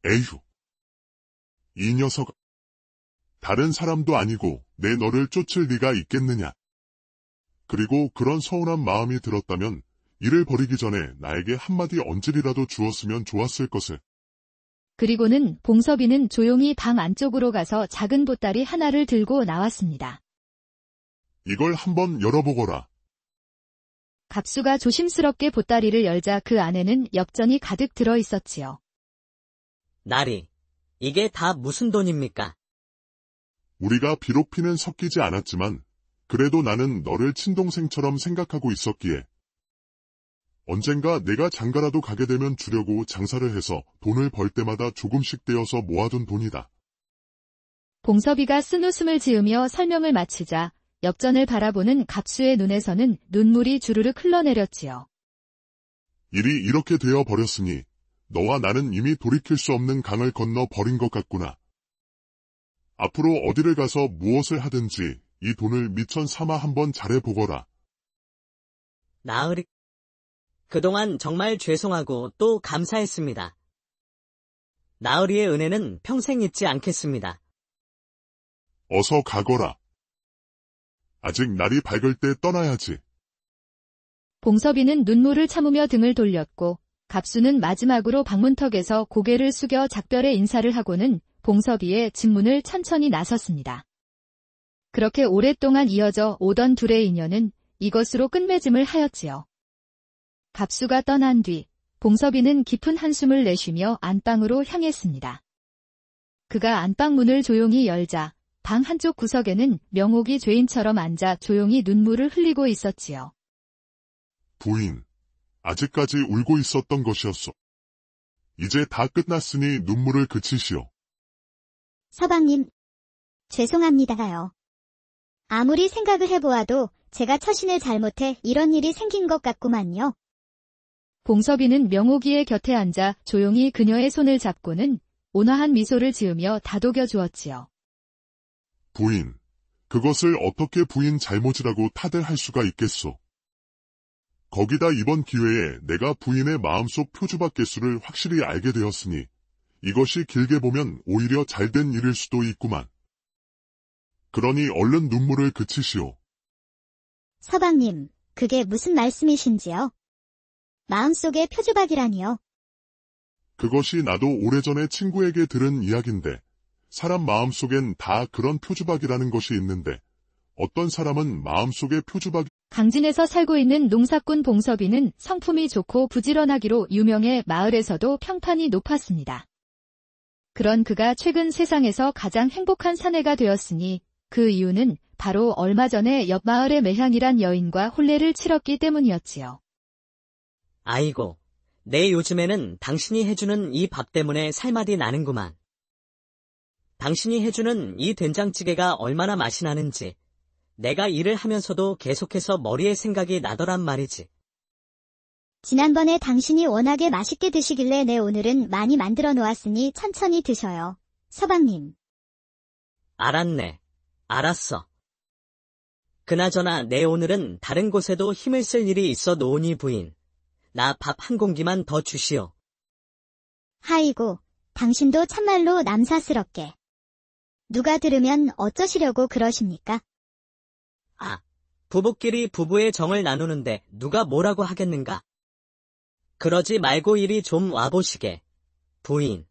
에휴. 이 녀석. 다른 사람도 아니고 내 너를 쫓을 리가 있겠느냐. 그리고 그런 서운한 마음이 들었다면 일을 벌이기 전에 나에게 한마디 언질이라도 주었으면 좋았을 것을. 그리고는 봉섭이는 조용히 방 안쪽으로 가서 작은 보따리 하나를 들고 나왔습니다. 이걸 한번 열어보거라. 갑수가 조심스럽게 보따리를 열자 그 안에는 엽전이 가득 들어 있었지요. 나리, 이게 다 무슨 돈입니까? 우리가 비록 피는 섞이지 않았지만 그래도 나는 너를 친동생처럼 생각하고 있었기에 언젠가 내가 장가라도 가게 되면 주려고 장사를 해서 돈을 벌 때마다 조금씩 떼어서 모아둔 돈이다. 봉섭이가 쓴웃음을 지으며 설명을 마치자 엽전을 바라보는 갑수의 눈에서는 눈물이 주르륵 흘러내렸지요. 일이 이렇게 되어 버렸으니 너와 나는 이미 돌이킬 수 없는 강을 건너 버린 것 같구나. 앞으로 어디를 가서 무엇을 하든지 이 돈을 미천 삼아 한번 잘해보거라. 나으리, 그동안 정말 죄송하고 또 감사했습니다. 나으리의 은혜는 평생 잊지 않겠습니다. 어서 가거라. 아직 날이 밝을 때 떠나야지. 봉섭이는 눈물을 참으며 등을 돌렸고 갑수는 마지막으로 방문턱에서 고개를 숙여 작별의 인사를 하고는 봉섭이의 집문을 천천히 나섰습니다. 그렇게 오랫동안 이어져 오던 둘의 인연은 이것으로 끝맺음을 하였지요. 갑수가 떠난 뒤 봉섭이는 깊은 한숨을 내쉬며 안방으로 향했습니다. 그가 안방 문을 조용히 열자 방 한쪽 구석에는 명옥이 죄인처럼 앉아 조용히 눈물을 흘리고 있었지요. 부인, 아직까지 울고 있었던 것이었소. 이제 다 끝났으니 눈물을 그치시오. 서방님, 죄송합니다요. 아무리 생각을 해보아도 제가 처신을 잘못해 이런 일이 생긴 것 같구만요. 봉섭이는 명옥이의 곁에 앉아 조용히 그녀의 손을 잡고는 온화한 미소를 지으며 다독여 주었지요. 부인, 그것을 어떻게 부인 잘못이라고 타들할 수가 있겠소. 거기다 이번 기회에 내가 부인의 마음속 표주박 개수를 확실히 알게 되었으니 이것이 길게 보면 오히려 잘된 일일 수도 있구만. 그러니 얼른 눈물을 그치시오. 서방님, 그게 무슨 말씀이신지요? 마음속에 표주박이라니요. 그것이 나도 오래전에 친구에게 들은 이야기인데 사람 마음속엔 다 그런 표주박이라는 것이 있는데 어떤 사람은 마음속에 표주박 강진에서 살고 있는 농사꾼 봉섭이는 성품이 좋고 부지런하기로 유명해 마을에서도 평판이 높았습니다. 그런 그가 최근 세상에서 가장 행복한 사내가 되었으니 그 이유는 바로 얼마 전에 옆 마을의 매향이란 여인과 혼례를 치렀기 때문이었지요. 아이고, 내 요즘에는 당신이 해주는 이 밥 때문에 살맛이 나는구만. 당신이 해주는 이 된장찌개가 얼마나 맛이 나는지 내가 일을 하면서도 계속해서 머리에 생각이 나더란 말이지. 지난번에 당신이 워낙에 맛있게 드시길래 내 오늘은 많이 만들어 놓았으니 천천히 드셔요. 서방님. 알았네. 알았어. 그나저나 내 오늘은 다른 곳에도 힘을 쓸 일이 있어 노은이 부인. 나 밥 한 공기만 더 주시오. 하이고, 당신도 참말로 남사스럽게. 누가 들으면 어쩌시려고 그러십니까? 아, 부부끼리 부부의 정을 나누는데 누가 뭐라고 하겠는가? 그러지 말고 이리 좀 와보시게, 부인.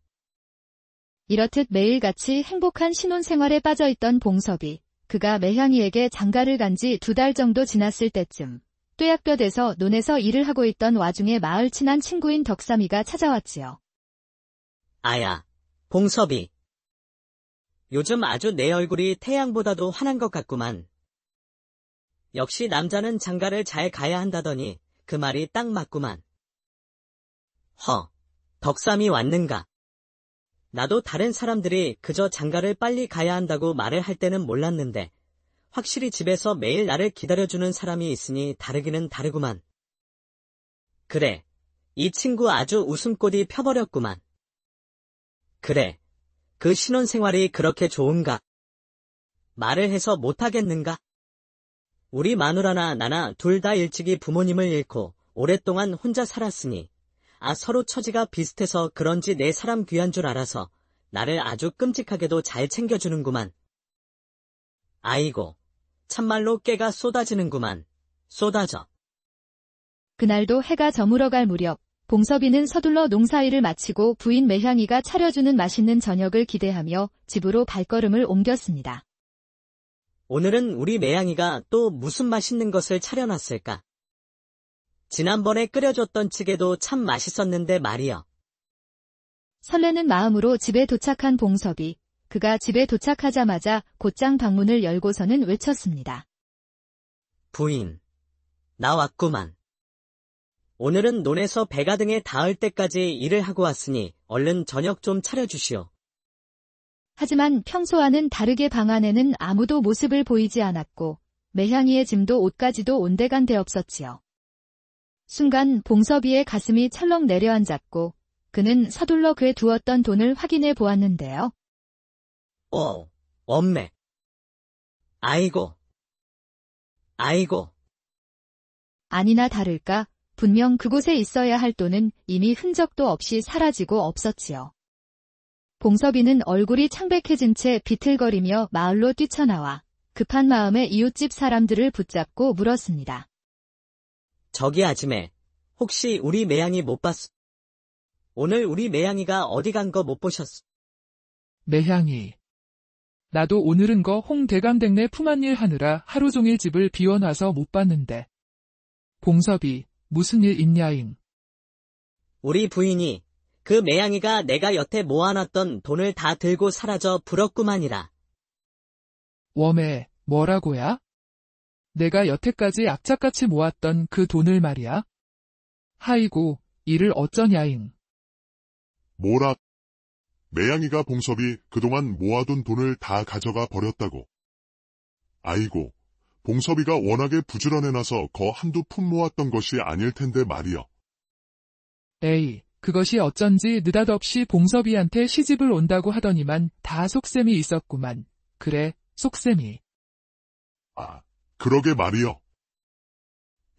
이렇듯 매일같이 행복한 신혼생활에 빠져있던 봉섭이 그가 매향이에게 장가를 간 지 2달 정도 지났을 때쯤 뙤약볕에서 논에서 일을 하고 있던 와중에 마을 친한 친구인 덕삼이가 찾아왔지요. 아야, 봉섭이. 요즘 아주 내 얼굴이 태양보다도 환한 것 같구만. 역시 남자는 장가를 잘 가야 한다더니 그 말이 딱 맞구만. 덕삼이 왔는가? 나도 다른 사람들이 그저 장가를 빨리 가야 한다고 말을 할 때는 몰랐는데 확실히 집에서 매일 나를 기다려주는 사람이 있으니 다르기는 다르구만. 그래, 이 친구 아주 웃음꽃이 펴버렸구만. 그래, 그 신혼생활이 그렇게 좋은가? 말을 해서 못하겠는가? 우리 마누라나 나나 둘 다 일찍이 부모님을 잃고 오랫동안 혼자 살았으니 서로 처지가 비슷해서 그런지 내 사람 귀한 줄 알아서 나를 아주 끔찍하게도 잘 챙겨주는구만. 아이고, 참말로 깨가 쏟아지는구만. 쏟아져. 그날도 해가 저물어갈 무렵 봉섭이는 서둘러 농사일을 마치고 부인 매향이가 차려주는 맛있는 저녁을 기대하며 집으로 발걸음을 옮겼습니다. 오늘은 우리 매양이가 또 무슨 맛있는 것을 차려놨을까? 지난번에 끓여줬던 찌개도 참 맛있었는데 말이여. 설레는 마음으로 집에 도착한 봉섭이 그가 집에 도착하자마자 곧장 방문을 열고서는 외쳤습니다. 부인, 나 왔구만. 오늘은 논에서 배가 등에 닿을 때까지 일을 하고 왔으니 얼른 저녁 좀 차려주시오. 하지만 평소와는 다르게 방 안에는 아무도 모습을 보이지 않았고 매향이의 짐도 옷까지도 온데간데 없었지요. 순간 봉섭이의 가슴이 철렁 내려앉았고 그는 서둘러 그에 두었던 돈을 확인해 보았는데요. 없네. 아이고. 아니나 다를까 분명 그곳에 있어야 할 돈은 이미 흔적도 없이 사라지고 없었지요. 봉섭이는 얼굴이 창백해진 채 비틀거리며 마을로 뛰쳐나와 급한 마음에 이웃집 사람들을 붙잡고 물었습니다. 저기 아지매, 혹시 우리 매양이 못 봤어? 오늘 우리 매양이가 어디 간 거 못 보셨어? 매향이. 나도 오늘은 거 홍대감댁네 품안일 하느라 하루 종일 집을 비워놔서 못 봤는데. 봉섭이, 무슨 일 있냐잉? 우리 부인이 그 매양이가 내가 여태 모아놨던 돈을 다 들고 사라져 불었구만이라. 웜에, 뭐라고야? 내가 여태까지 악착같이 모았던 그 돈을 말이야? 하이고, 이를 어쩌냐잉? 뭐라? 매양이가 봉섭이 그동안 모아둔 돈을 다 가져가 버렸다고. 아이고, 봉섭이가 워낙에 부지런해놔서 거 한두 푼 모았던 것이 아닐 텐데 말이여. 에이, 그것이 어쩐지 느닷없이 봉섭이한테 시집을 온다고 하더니만 다 속셈이 있었구만. 그래, 속셈이. 아, 그러게 말이여.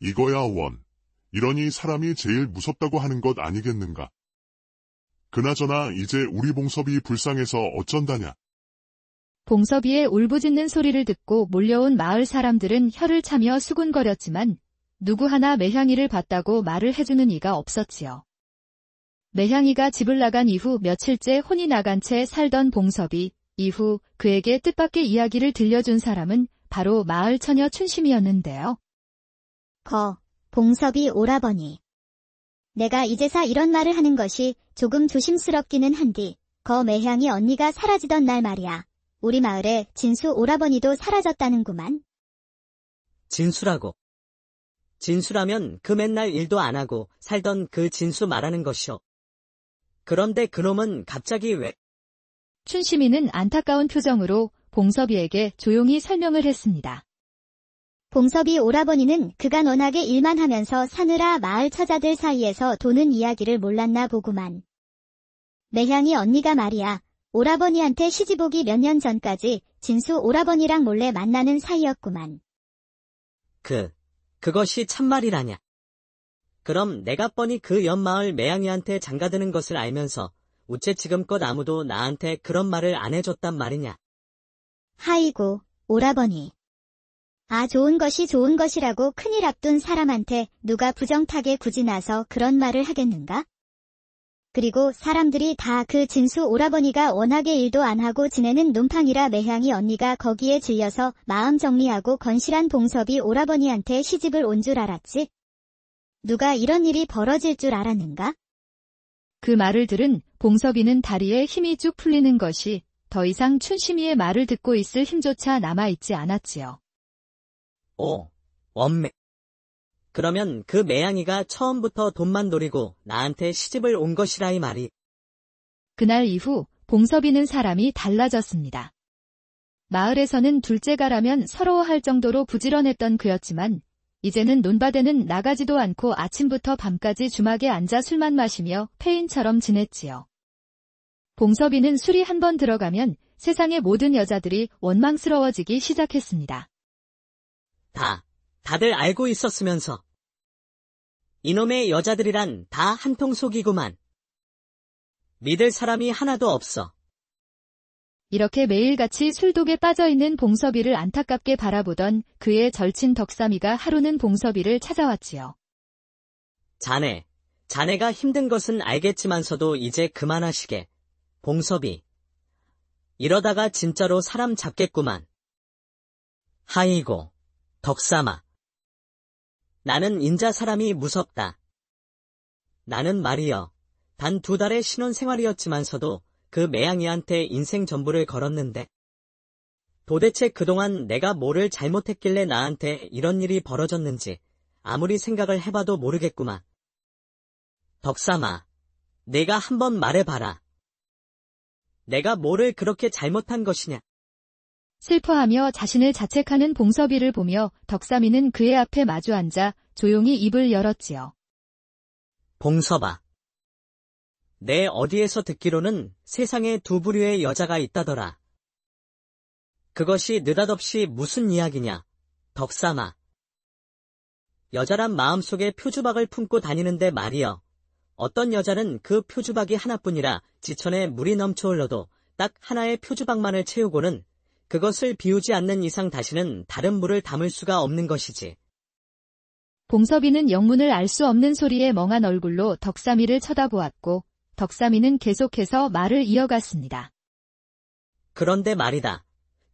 이거야 원. 이러니 사람이 제일 무섭다고 하는 것 아니겠는가. 그나저나 이제 우리 봉섭이 불쌍해서 어쩐다냐. 봉섭이의 울부짖는 소리를 듣고 몰려온 마을 사람들은 혀를 차며 수군거렸지만 누구 하나 매향이를 봤다고 말을 해주는 이가 없었지요. 매향이가 집을 나간 이후 며칠째 혼이 나간 채 살던 봉섭이 이후 그에게 뜻밖의 이야기를 들려준 사람은 바로 마을 처녀 춘심이었는데요. 봉섭이 오라버니. 내가 이제사 이런 말을 하는 것이 조금 조심스럽기는 한디, 매향이 언니가 사라지던 날 말이야. 우리 마을에 진수 오라버니도 사라졌다는구만. 진수라고. 진수라면 그 맨날 일도 안 하고 살던 그 진수 말하는 것이오. 그런데 그놈은 갑자기 왜? 춘심이는 안타까운 표정으로 봉섭이에게 조용히 설명을 했습니다. 봉섭이 오라버니는 그간 워낙에 일만 하면서 사느라 마을 처자들 사이에서 도는 이야기를 몰랐나 보구만. 매향이 언니가 말이야, 오라버니한테 시집오기 몇 년 전까지 진수 오라버니랑 몰래 만나는 사이였구만. 그것이 참말이라냐? 그럼 내가 뻔히 그 옆마을 매양이한테 장가드는 것을 알면서 우째 지금껏 아무도 나한테 그런 말을 안 해줬단 말이냐? 하이고, 오라버니. 좋은 것이 좋은 것이라고 큰일 앞둔 사람한테 누가 부정타게 굳이 나서 그런 말을 하겠는가? 그리고 사람들이 다 그 진수 오라버니가 워낙에 일도 안 하고 지내는 논팡이라 매향이 언니가 거기에 질려서 마음 정리하고 건실한 봉섭이 오라버니한테 시집을 온 줄 알았지? 누가 이런 일이 벌어질 줄 알았는가? 그 말을 들은 봉섭이는 다리에 힘이 쭉 풀리는 것이 더 이상 춘심이의 말을 듣고 있을 힘조차 남아있지 않았지요. 엄매. 그러면 그 매양이가 처음부터 돈만 노리고 나한테 시집을 온 것이라 이 말이. 그날 이후 봉섭이는 사람이 달라졌습니다. 마을에서는 둘째가라면 서러워할 정도로 부지런했던 그였지만 이제는 논밭에는 나가지도 않고 아침부터 밤까지 주막에 앉아 술만 마시며 폐인처럼 지냈지요. 봉섭이는 술이 한 번 들어가면 세상의 모든 여자들이 원망스러워지기 시작했습니다. 다들 알고 있었으면서. 이놈의 여자들이란 다 한통 속이구만. 믿을 사람이 하나도 없어. 이렇게 매일같이 술독에 빠져있는 봉섭이를 안타깝게 바라보던 그의 절친 덕삼이가 하루는 봉섭이를 찾아왔지요. 자네가 힘든 것은 알겠지만서도 이제 그만하시게. 봉섭이. 이러다가 진짜로 사람 잡겠구만. 하이고, 덕삼아. 나는 인자 사람이 무섭다. 나는 말이여, 단 2달의 신혼생활이었지만서도 그 매양이한테 인생 전부를 걸었는데 도대체 그동안 내가 뭐를 잘못했길래 나한테 이런 일이 벌어졌는지 아무리 생각을 해봐도 모르겠구만. 덕삼아, 내가 한번 말해봐라. 내가 뭐를 그렇게 잘못한 것이냐? 슬퍼하며 자신을 자책하는 봉섭이를 보며 덕삼이는 그의 앞에 마주 앉아 조용히 입을 열었지요. 봉섭아. 내 어디에서 듣기로는 세상에 2 부류의 여자가 있다더라. 그것이 느닷없이 무슨 이야기냐, 덕삼아. 여자란 마음속에 표주박을 품고 다니는데 말이여. 어떤 여자는 그 표주박이 하나뿐이라 지천에 물이 넘쳐 흘러도 딱 하나의 표주박만을 채우고는 그것을 비우지 않는 이상 다시는 다른 물을 담을 수가 없는 것이지. 봉섭이는 영문을 알 수 없는 소리에 멍한 얼굴로 덕삼이를 쳐다보았고 덕삼이는 계속해서 말을 이어갔습니다. 그런데 말이다.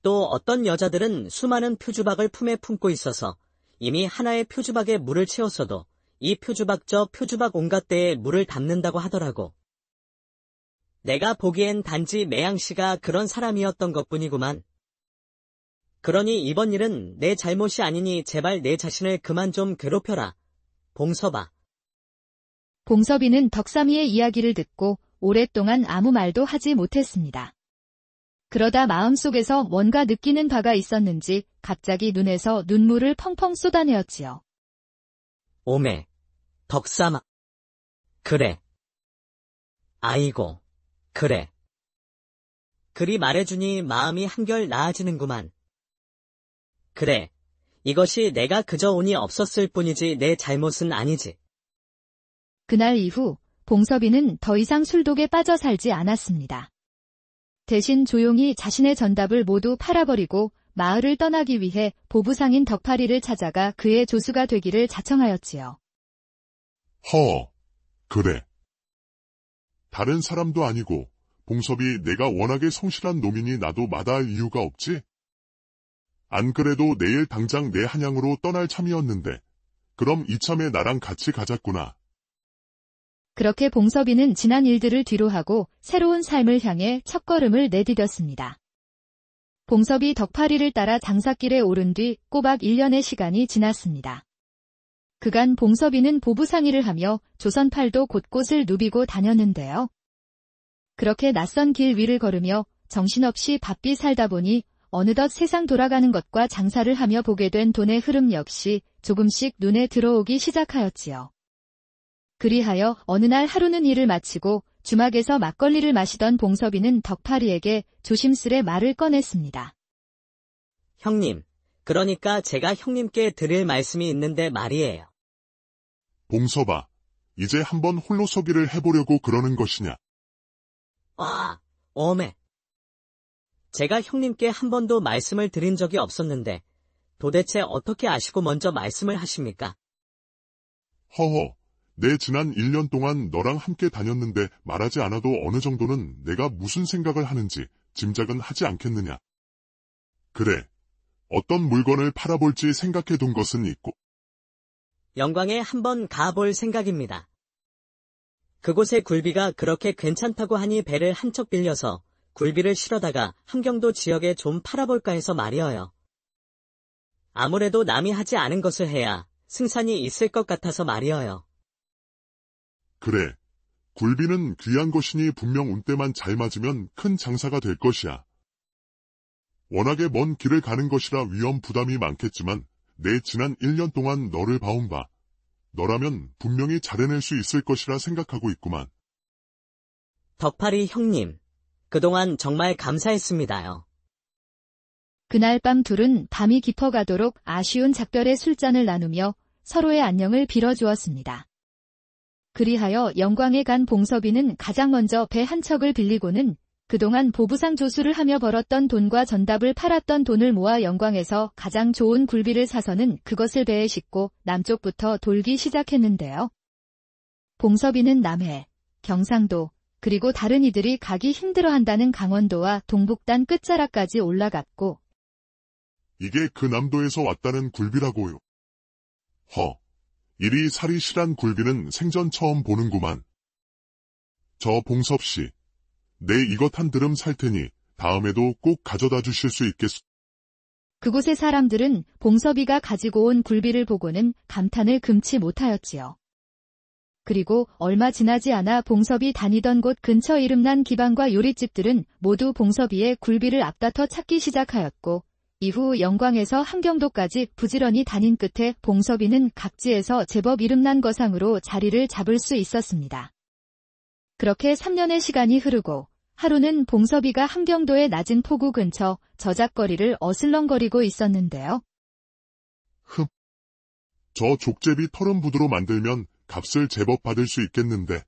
또 어떤 여자들은 수많은 표주박을 품에 품고 있어서 이미 하나의 표주박에 물을 채웠어도 이 표주박 저 표주박 온갖 데에 물을 담는다고 하더라고. 내가 보기엔 단지 매양씨가 그런 사람이었던 것뿐이구만. 그러니 이번 일은 내 잘못이 아니니 제발 내 자신을 그만 좀 괴롭혀라. 봉섭아. 봉섭이는 덕삼이의 이야기를 듣고 오랫동안 아무 말도 하지 못했습니다. 그러다 마음속에서 뭔가 느끼는 바가 있었는지 갑자기 눈에서 눈물을 펑펑 쏟아내었지요. 오메, 덕삼아. 그래. 아이고, 그래. 그리 말해주니 마음이 한결 나아지는구만. 그래, 이것이 내가 그저 운이 없었을 뿐이지 내 잘못은 아니지. 그날 이후 봉섭이는 더 이상 술독에 빠져 살지 않았습니다. 대신 조용히 자신의 전답을 모두 팔아버리고 마을을 떠나기 위해 보부상인 덕파리를 찾아가 그의 조수가 되기를 자청하였지요. 그래. 다른 사람도 아니고 봉섭이 내가 워낙에 성실한 놈이니 나도 마다할 이유가 없지? 안 그래도 내일 당장 내 한양으로 떠날 참이었는데 그럼 이참에 나랑 같이 가자꾸나. 그렇게 봉섭이는 지난 일들을 뒤로하고 새로운 삶을 향해 첫걸음을 내디뎠습니다. 봉섭이 덕파리를 따라 장사길에 오른 뒤 꼬박 1년의 시간이 지났습니다. 그간 봉섭이는 보부상의를 하며 조선팔도 곳곳을 누비고 다녔는데요. 그렇게 낯선 길 위를 걸으며 정신없이 바삐 살다 보니 어느덧 세상 돌아가는 것과 장사를 하며 보게 된 돈의 흐름 역시 조금씩 눈에 들어오기 시작하였지요. 그리하여 어느 날 하루는 일을 마치고 주막에서 막걸리를 마시던 봉섭이는 덕파리에게 조심스레 말을 꺼냈습니다. 형님, 그러니까 제가 형님께 드릴 말씀이 있는데 말이에요. 봉섭아, 이제 한번 홀로 서기를 해보려고 그러는 것이냐? 어메. 제가 형님께 한 번도 말씀을 드린 적이 없었는데 도대체 어떻게 아시고 먼저 말씀을 하십니까? 내 지난 1년 동안 너랑 함께 다녔는데 말하지 않아도 어느 정도는 내가 무슨 생각을 하는지 짐작은 하지 않겠느냐. 그래, 어떤 물건을 팔아볼지 생각해둔 것은 있고. 영광에 한번 가볼 생각입니다. 그곳의 굴비가 그렇게 괜찮다고 하니 배를 한 척 빌려서 굴비를 실어다가 함경도 지역에 좀 팔아볼까 해서 말이어요. 아무래도 남이 하지 않은 것을 해야 승산이 있을 것 같아서 말이어요. 그래, 굴비는 귀한 것이니 분명 운때만 잘 맞으면 큰 장사가 될 것이야. 워낙에 먼 길을 가는 것이라 위험 부담이 많겠지만 내 지난 1년 동안 너를 봐온 바, 너라면 분명히 잘해낼 수 있을 것이라 생각하고 있구만. 덕파리 형님, 그동안 정말 감사했습니다요. 그날 밤 둘은 밤이 깊어가도록 아쉬운 작별의 술잔을 나누며 서로의 안녕을 빌어주었습니다. 그리하여 영광에 간 봉섭이는 가장 먼저 배 한 척을 빌리고는 그동안 보부상 조수를 하며 벌었던 돈과 전답을 팔았던 돈을 모아 영광에서 가장 좋은 굴비를 사서는 그것을 배에 싣고 남쪽부터 돌기 시작했는데요. 봉섭이는 남해, 경상도, 그리고 다른 이들이 가기 힘들어한다는 강원도와 동북단 끝자락까지 올라갔고, 이게 그 남도에서 왔다는 굴비라고요. 이리 살이 실한 굴비는 생전 처음 보는구만. 저 봉섭씨, 내 이것 한 드럼 살 테니 다음에도 꼭 가져다 주실 수 있겠소? 그곳의 사람들은 봉섭이가 가지고 온 굴비를 보고는 감탄을 금치 못하였지요. 그리고 얼마 지나지 않아 봉섭이 다니던 곳 근처 이름난 기방과 요릿집들은 모두 봉섭이의 굴비를 앞다퉈 찾기 시작하였고, 이후 영광에서 함경도까지 부지런히 다닌 끝에 봉섭이는 각지에서 제법 이름난 거상으로 자리를 잡을 수 있었습니다. 그렇게 3년의 시간이 흐르고 하루는 봉섭이가 함경도의 낮은 포구 근처 저작거리를 어슬렁거리고 있었는데요. 저 족제비 털음부두로 만들면 값을 제법 받을 수 있겠는데.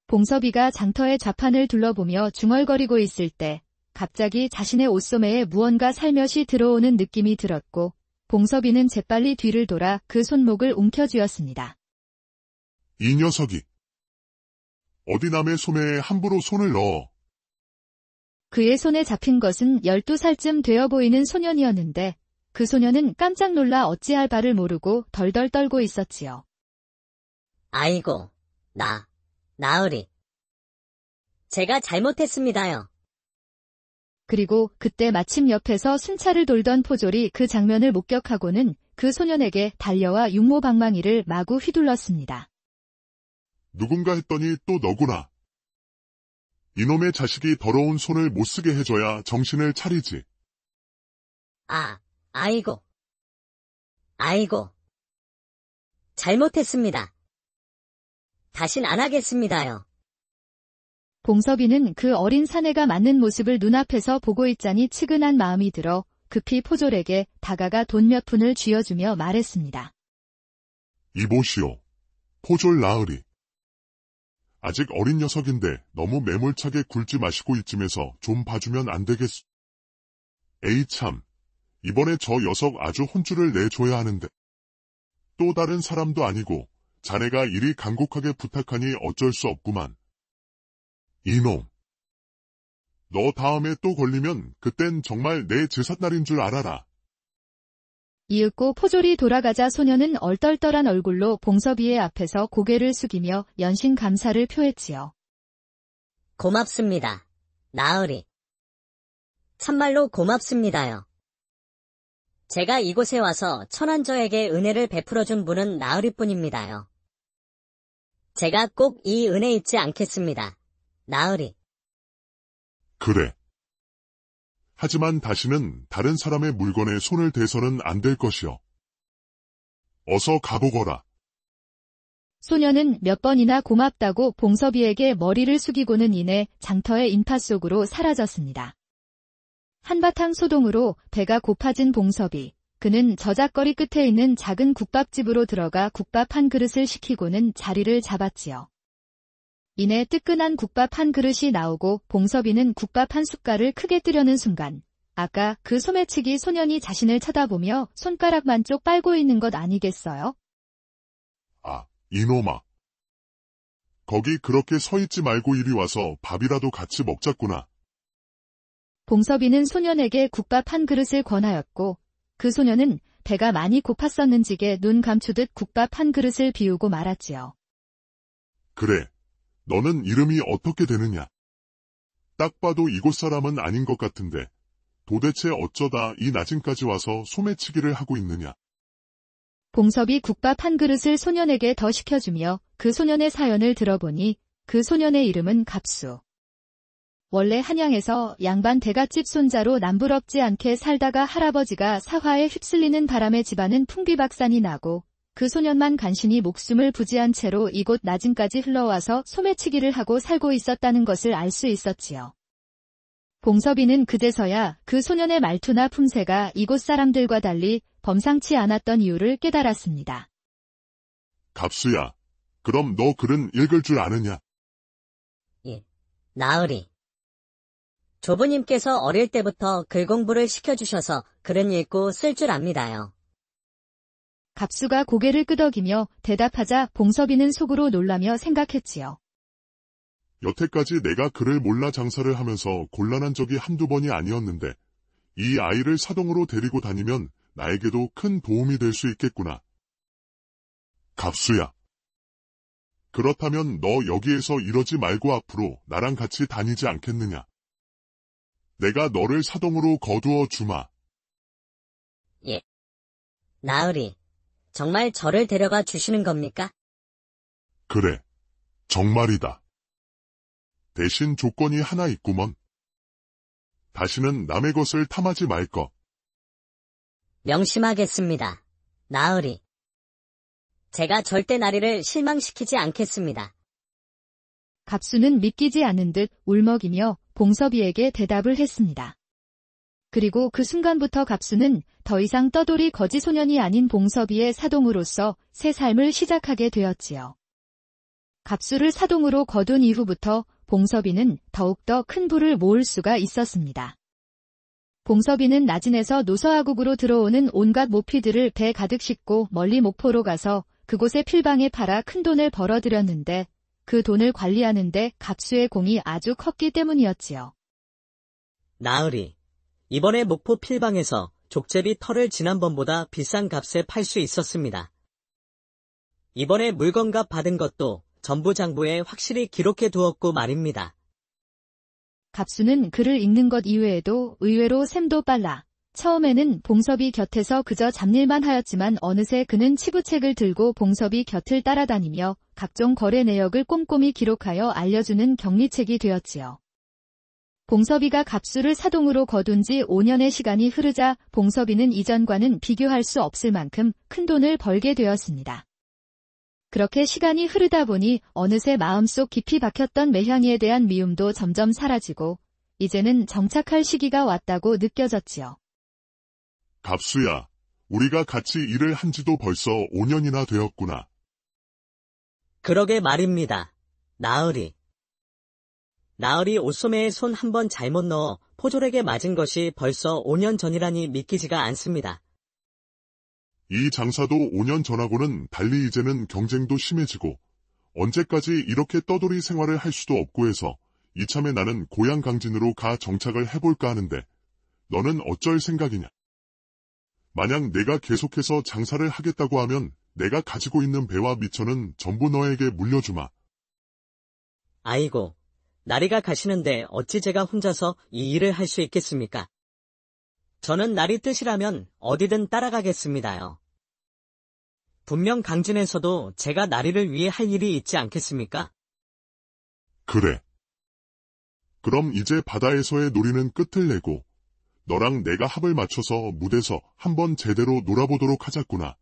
봉섭이가 장터의 좌판을 둘러보며 중얼거리고 있을 때 갑자기 자신의 옷소매에 무언가 살며시 들어오는 느낌이 들었고 봉섭이는 재빨리 뒤를 돌아 그 손목을 움켜쥐었습니다. 이 녀석이 어디 남의 소매에 함부로 손을 넣어. 그의 손에 잡힌 것은 12살쯤 되어 보이는 소년이었는데 그 소년은 깜짝 놀라 어찌할 바를 모르고 덜덜 떨고 있었지요. 아이고, 나으리. 제가 잘못했습니다요. 그리고 그때 마침 옆에서 순찰을 돌던 포졸이 그 장면을 목격하고는 그 소년에게 달려와 육모방망이를 마구 휘둘렀습니다. 누군가 했더니 또 너구나. 이놈의 자식이 더러운 손을 못 쓰게 해줘야 정신을 차리지. 아이고. 잘못했습니다. 다신 안 하겠습니다요. 봉섭이는 그 어린 사내가 맞는 모습을 눈앞에서 보고 있자니 측은한 마음이 들어 급히 포졸에게 다가가 돈 몇 푼을 쥐어주며 말했습니다. 이보시오. 포졸 나으리. 아직 어린 녀석인데 너무 매몰차게 굴지 마시고 이쯤에서 좀 봐주면 안 되겠소. 에이 참, 이번에 저 녀석 아주 혼쭐을 내줘야 하는데. 또 다른 사람도 아니고 자네가 이리 간곡하게 부탁하니 어쩔 수 없구만. 이놈. 너 다음에 또 걸리면 그땐 정말 내 제삿날인 줄 알아라. 이윽고 포졸이 돌아가자 소년은 얼떨떨한 얼굴로 봉섭이의 앞에서 고개를 숙이며 연신 감사를 표했지요. 고맙습니다. 나으리. 참말로 고맙습니다요. 제가 이곳에 와서 천한저에게 은혜를 베풀어준 분은 나으리뿐입니다요. 제가 꼭 이 은혜 잊지 않겠습니다. 나으리. 그래. 하지만 다시는 다른 사람의 물건에 손을 대서는 안 될 것이오. 어서 가보거라. 소년은 몇 번이나 고맙다고 봉섭이에게 머리를 숙이고는 이내 장터의 인파 속으로 사라졌습니다. 한바탕 소동으로 배가 고파진 봉섭이, 그는 저작거리 끝에 있는 작은 국밥집으로 들어가 국밥 한 그릇을 시키고는 자리를 잡았지요. 이내 뜨끈한 국밥 한 그릇이 나오고 봉섭이는 국밥 한 숟갈을 크게 뜨려는 순간, 아까 그 소매치기 소년이 자신을 쳐다보며 손가락만 쪽 빨고 있는 것 아니겠어요? 아, 이놈아. 거기 그렇게 서 있지 말고 이리 와서 밥이라도 같이 먹자꾸나. 봉섭이는 소년에게 국밥 한 그릇을 권하였고, 그 소년은 배가 많이 고팠었는지게 눈 감추듯 국밥 한 그릇을 비우고 말았지요. 그래. 너는 이름이 어떻게 되느냐? 딱 봐도 이곳 사람은 아닌 것 같은데 도대체 어쩌다 이 나진까지 와서 소매치기를 하고 있느냐? 봉섭이 국밥 한 그릇을 소년에게 더 시켜주며 그 소년의 사연을 들어보니 그 소년의 이름은 갑수. 원래 한양에서 양반 대갓집 손자로 남부럽지 않게 살다가 할아버지가 사화에 휩쓸리는 바람에 집안은 풍비박산이 나고 그 소년만 간신히 목숨을 부지한 채로 이곳 나진까지 흘러와서 소매치기를 하고 살고 있었다는 것을 알 수 있었지요. 봉섭이는 그제서야 그 소년의 말투나 품새가 이곳 사람들과 달리 범상치 않았던 이유를 깨달았습니다. 갑수야, 그럼 너 글은 읽을 줄 아느냐? 예, 나으리. 조부님께서 어릴 때부터 글 공부를 시켜주셔서 글은 읽고 쓸 줄 압니다요. 갑수가 고개를 끄덕이며 대답하자 봉섭이는 속으로 놀라며 생각했지요. 여태까지 내가 글을 몰라 장사를 하면서 곤란한 적이 한두 번이 아니었는데 이 아이를 사동으로 데리고 다니면 나에게도 큰 도움이 될 수 있겠구나. 갑수야. 그렇다면 너 여기에서 이러지 말고 앞으로 나랑 같이 다니지 않겠느냐? 내가 너를 사동으로 거두어 주마. 예. 나으리. 정말 저를 데려가 주시는 겁니까? 그래, 정말이다. 대신 조건이 하나 있구먼. 다시는 남의 것을 탐하지 말 것. 명심하겠습니다. 나으리. 제가 절대 나리를 실망시키지 않겠습니다. 갑수는 믿기지 않은 듯 울먹이며 봉섭이에게 대답을 했습니다. 그리고 그 순간부터 갑수는 더 이상 떠돌이 거지 소년이 아닌 봉섭이의 사동으로서 새 삶을 시작하게 되었지요. 갑수를 사동으로 거둔 이후부터 봉섭이는 더욱더 큰 부를 모을 수가 있었습니다. 봉섭이는 나진에서 노서하국으로 들어오는 온갖 모피들을 배 가득 싣고 멀리 목포로 가서 그곳에 필방에 팔아 큰 돈을 벌어들였는데 그 돈을 관리하는데 갑수의 공이 아주 컸기 때문이었지요. 나으리, 이번에 목포 필방에서 족제비 털을 지난번보다 비싼 값에 팔 수 있었습니다. 이번에 물건값 받은 것도 전부 장부에 확실히 기록해 두었고 말입니다. 갑수는 글을 읽는 것 이외에도 의외로 셈도 빨라. 처음에는 봉섭이 곁에서 그저 잡일만 하였지만 어느새 그는 치부책을 들고 봉섭이 곁을 따라다니며 각종 거래 내역을 꼼꼼히 기록하여 알려주는 격리책이 되었지요. 봉섭이가 갑수를 사동으로 거둔 지 5년의 시간이 흐르자 봉섭이는 이전과는 비교할 수 없을 만큼 큰 돈을 벌게 되었습니다. 그렇게 시간이 흐르다 보니 어느새 마음속 깊이 박혔던 매향이에 대한 미움도 점점 사라지고 이제는 정착할 시기가 왔다고 느껴졌지요. 갑수야, 우리가 같이 일을 한 지도 벌써 5년이나 되었구나. 그러게 말입니다. 나으리. 나으리 옷소매에 손 한 번 잘못 넣어 포졸에게 맞은 것이 벌써 5년 전이라니 믿기지가 않습니다. 이 장사도 5년 전하고는 달리 이제는 경쟁도 심해지고 언제까지 이렇게 떠돌이 생활을 할 수도 없고 해서 이참에 나는 고향 강진으로 가 정착을 해볼까 하는데 너는 어쩔 생각이냐? 만약 내가 계속해서 장사를 하겠다고 하면 내가 가지고 있는 배와 미천은 전부 너에게 물려주마. 아이고, 나리가 가시는데 어찌 제가 혼자서 이 일을 할 수 있겠습니까? 저는 나리 뜻이라면 어디든 따라가겠습니다요. 분명 강진에서도 제가 나리를 위해 할 일이 있지 않겠습니까? 그래. 그럼 이제 바다에서의 놀이는 끝을 내고 너랑 내가 합을 맞춰서 무대서 한번 제대로 놀아보도록 하자꾸나.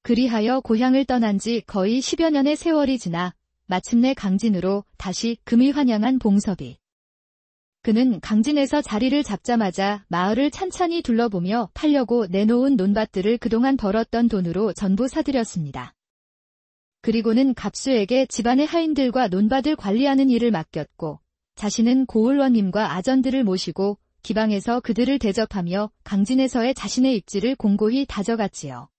그리하여 고향을 떠난 지 거의 10여 년의 세월이 지나 마침내 강진으로 다시 금이 환영한 봉섭이. 그는 강진에서 자리를 잡자마자 마을을 찬찬히 둘러보며 팔려고 내놓은 논밭들을 그동안 벌었던 돈으로 전부 사들였습니다. 그리고는 갑수에게 집안의 하인들과 논밭을 관리하는 일을 맡겼고 자신은 고을원님과 아전들을 모시고 기방에서 그들을 대접하며 강진에서의 자신의 입지를 공고히 다져갔지요.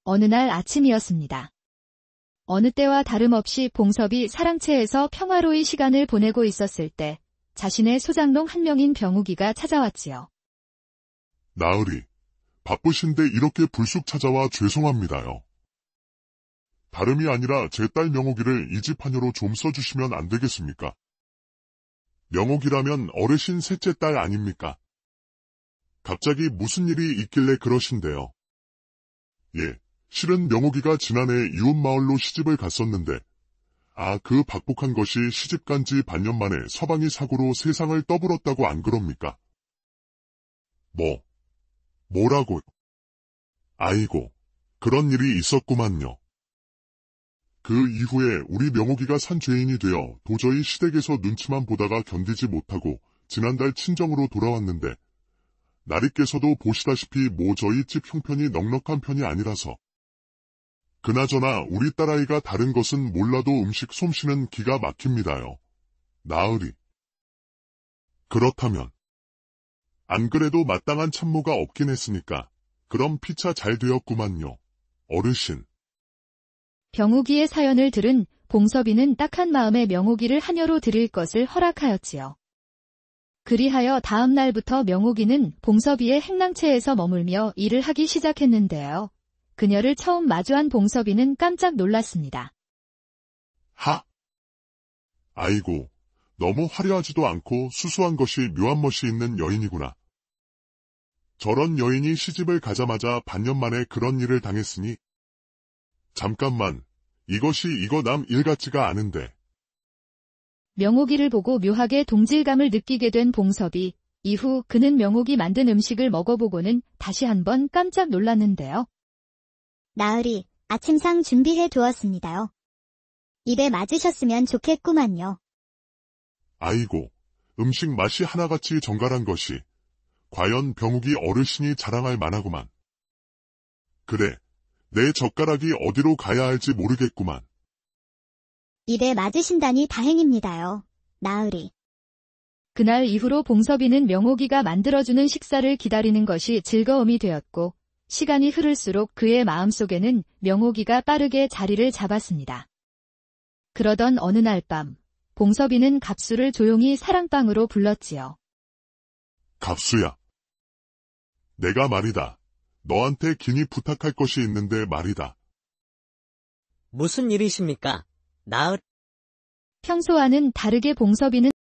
어느 날 아침이었습니다. 어느 때와 다름없이 봉섭이 사랑채에서 평화로이 시간을 보내고 있었을 때 자신의 소장농 한 명인 병욱이가 찾아왔지요. 나으리, 바쁘신데 이렇게 불쑥 찾아와 죄송합니다요. 다름이 아니라 제 딸 명옥이를 이 집 하녀로 좀 써주시면 안 되겠습니까? 명옥이라면 어르신 셋째 딸 아닙니까? 갑자기 무슨 일이 있길래 그러신데요? 예, 실은 명옥이가 지난해 이웃마을로 시집을 갔었는데 그 박복한 것이 시집간 지 반년 만에 서방이 사고로 세상을 떠불었다고 안 그럽니까? 뭐라고요? 아이고, 그런 일이 있었구만요. 그 이후에 우리 명옥이가 산죄인이 되어 도저히 시댁에서 눈치만 보다가 견디지 못하고 지난달 친정으로 돌아왔는데 나리께서도 보시다시피 저희 집 형편이 넉넉한 편이 아니라서 그나저나 우리 딸아이가 다른 것은 몰라도 음식 솜씨는 기가 막힙니다요. 나으리. 그렇다면 안 그래도 마땅한 참모가 없긴 했으니까 그럼 피차 잘 되었구만요. 어르신. 병욱이의 사연을 들은 봉섭이는 딱한 마음에 명욱이를 하녀로 드릴 것을 허락하였지요. 그리하여 다음 날부터 명욱이는 봉섭이의 행랑채에서 머물며 일을 하기 시작했는데요. 그녀를 처음 마주한 봉섭이는 깜짝 놀랐습니다. 아이고, 너무 화려하지도 않고 수수한 것이 묘한 멋이 있는 여인이구나. 저런 여인이 시집을 가자마자 반년 만에 그런 일을 당했으니 잠깐만, 이거 남 일 같지가 않은데. 명옥이를 보고 묘하게 동질감을 느끼게 된 봉섭이 이후 그는 명옥이 만든 음식을 먹어보고는 다시 한번 깜짝 놀랐는데요. 나으리, 아침상 준비해 두었습니다요. 입에 맞으셨으면 좋겠구만요. 아이고, 음식 맛이 하나같이 정갈한 것이 과연 병욱이 어르신이 자랑할 만하구만. 그래, 내 젓가락이 어디로 가야 할지 모르겠구만. 입에 맞으신다니 다행입니다요. 나으리. 그날 이후로 봉섭이는 명옥이가 만들어주는 식사를 기다리는 것이 즐거움이 되었고 시간이 흐를수록 그의 마음속에는 명옥이가 빠르게 자리를 잡았습니다. 그러던 어느 날 밤, 봉섭이는 갑수를 조용히 사랑방으로 불렀지요. 갑수야. 내가 말이다. 너한테 긴히 부탁할 것이 있는데 말이다. 무슨 일이십니까? 나으 평소와는 다르게 봉섭이는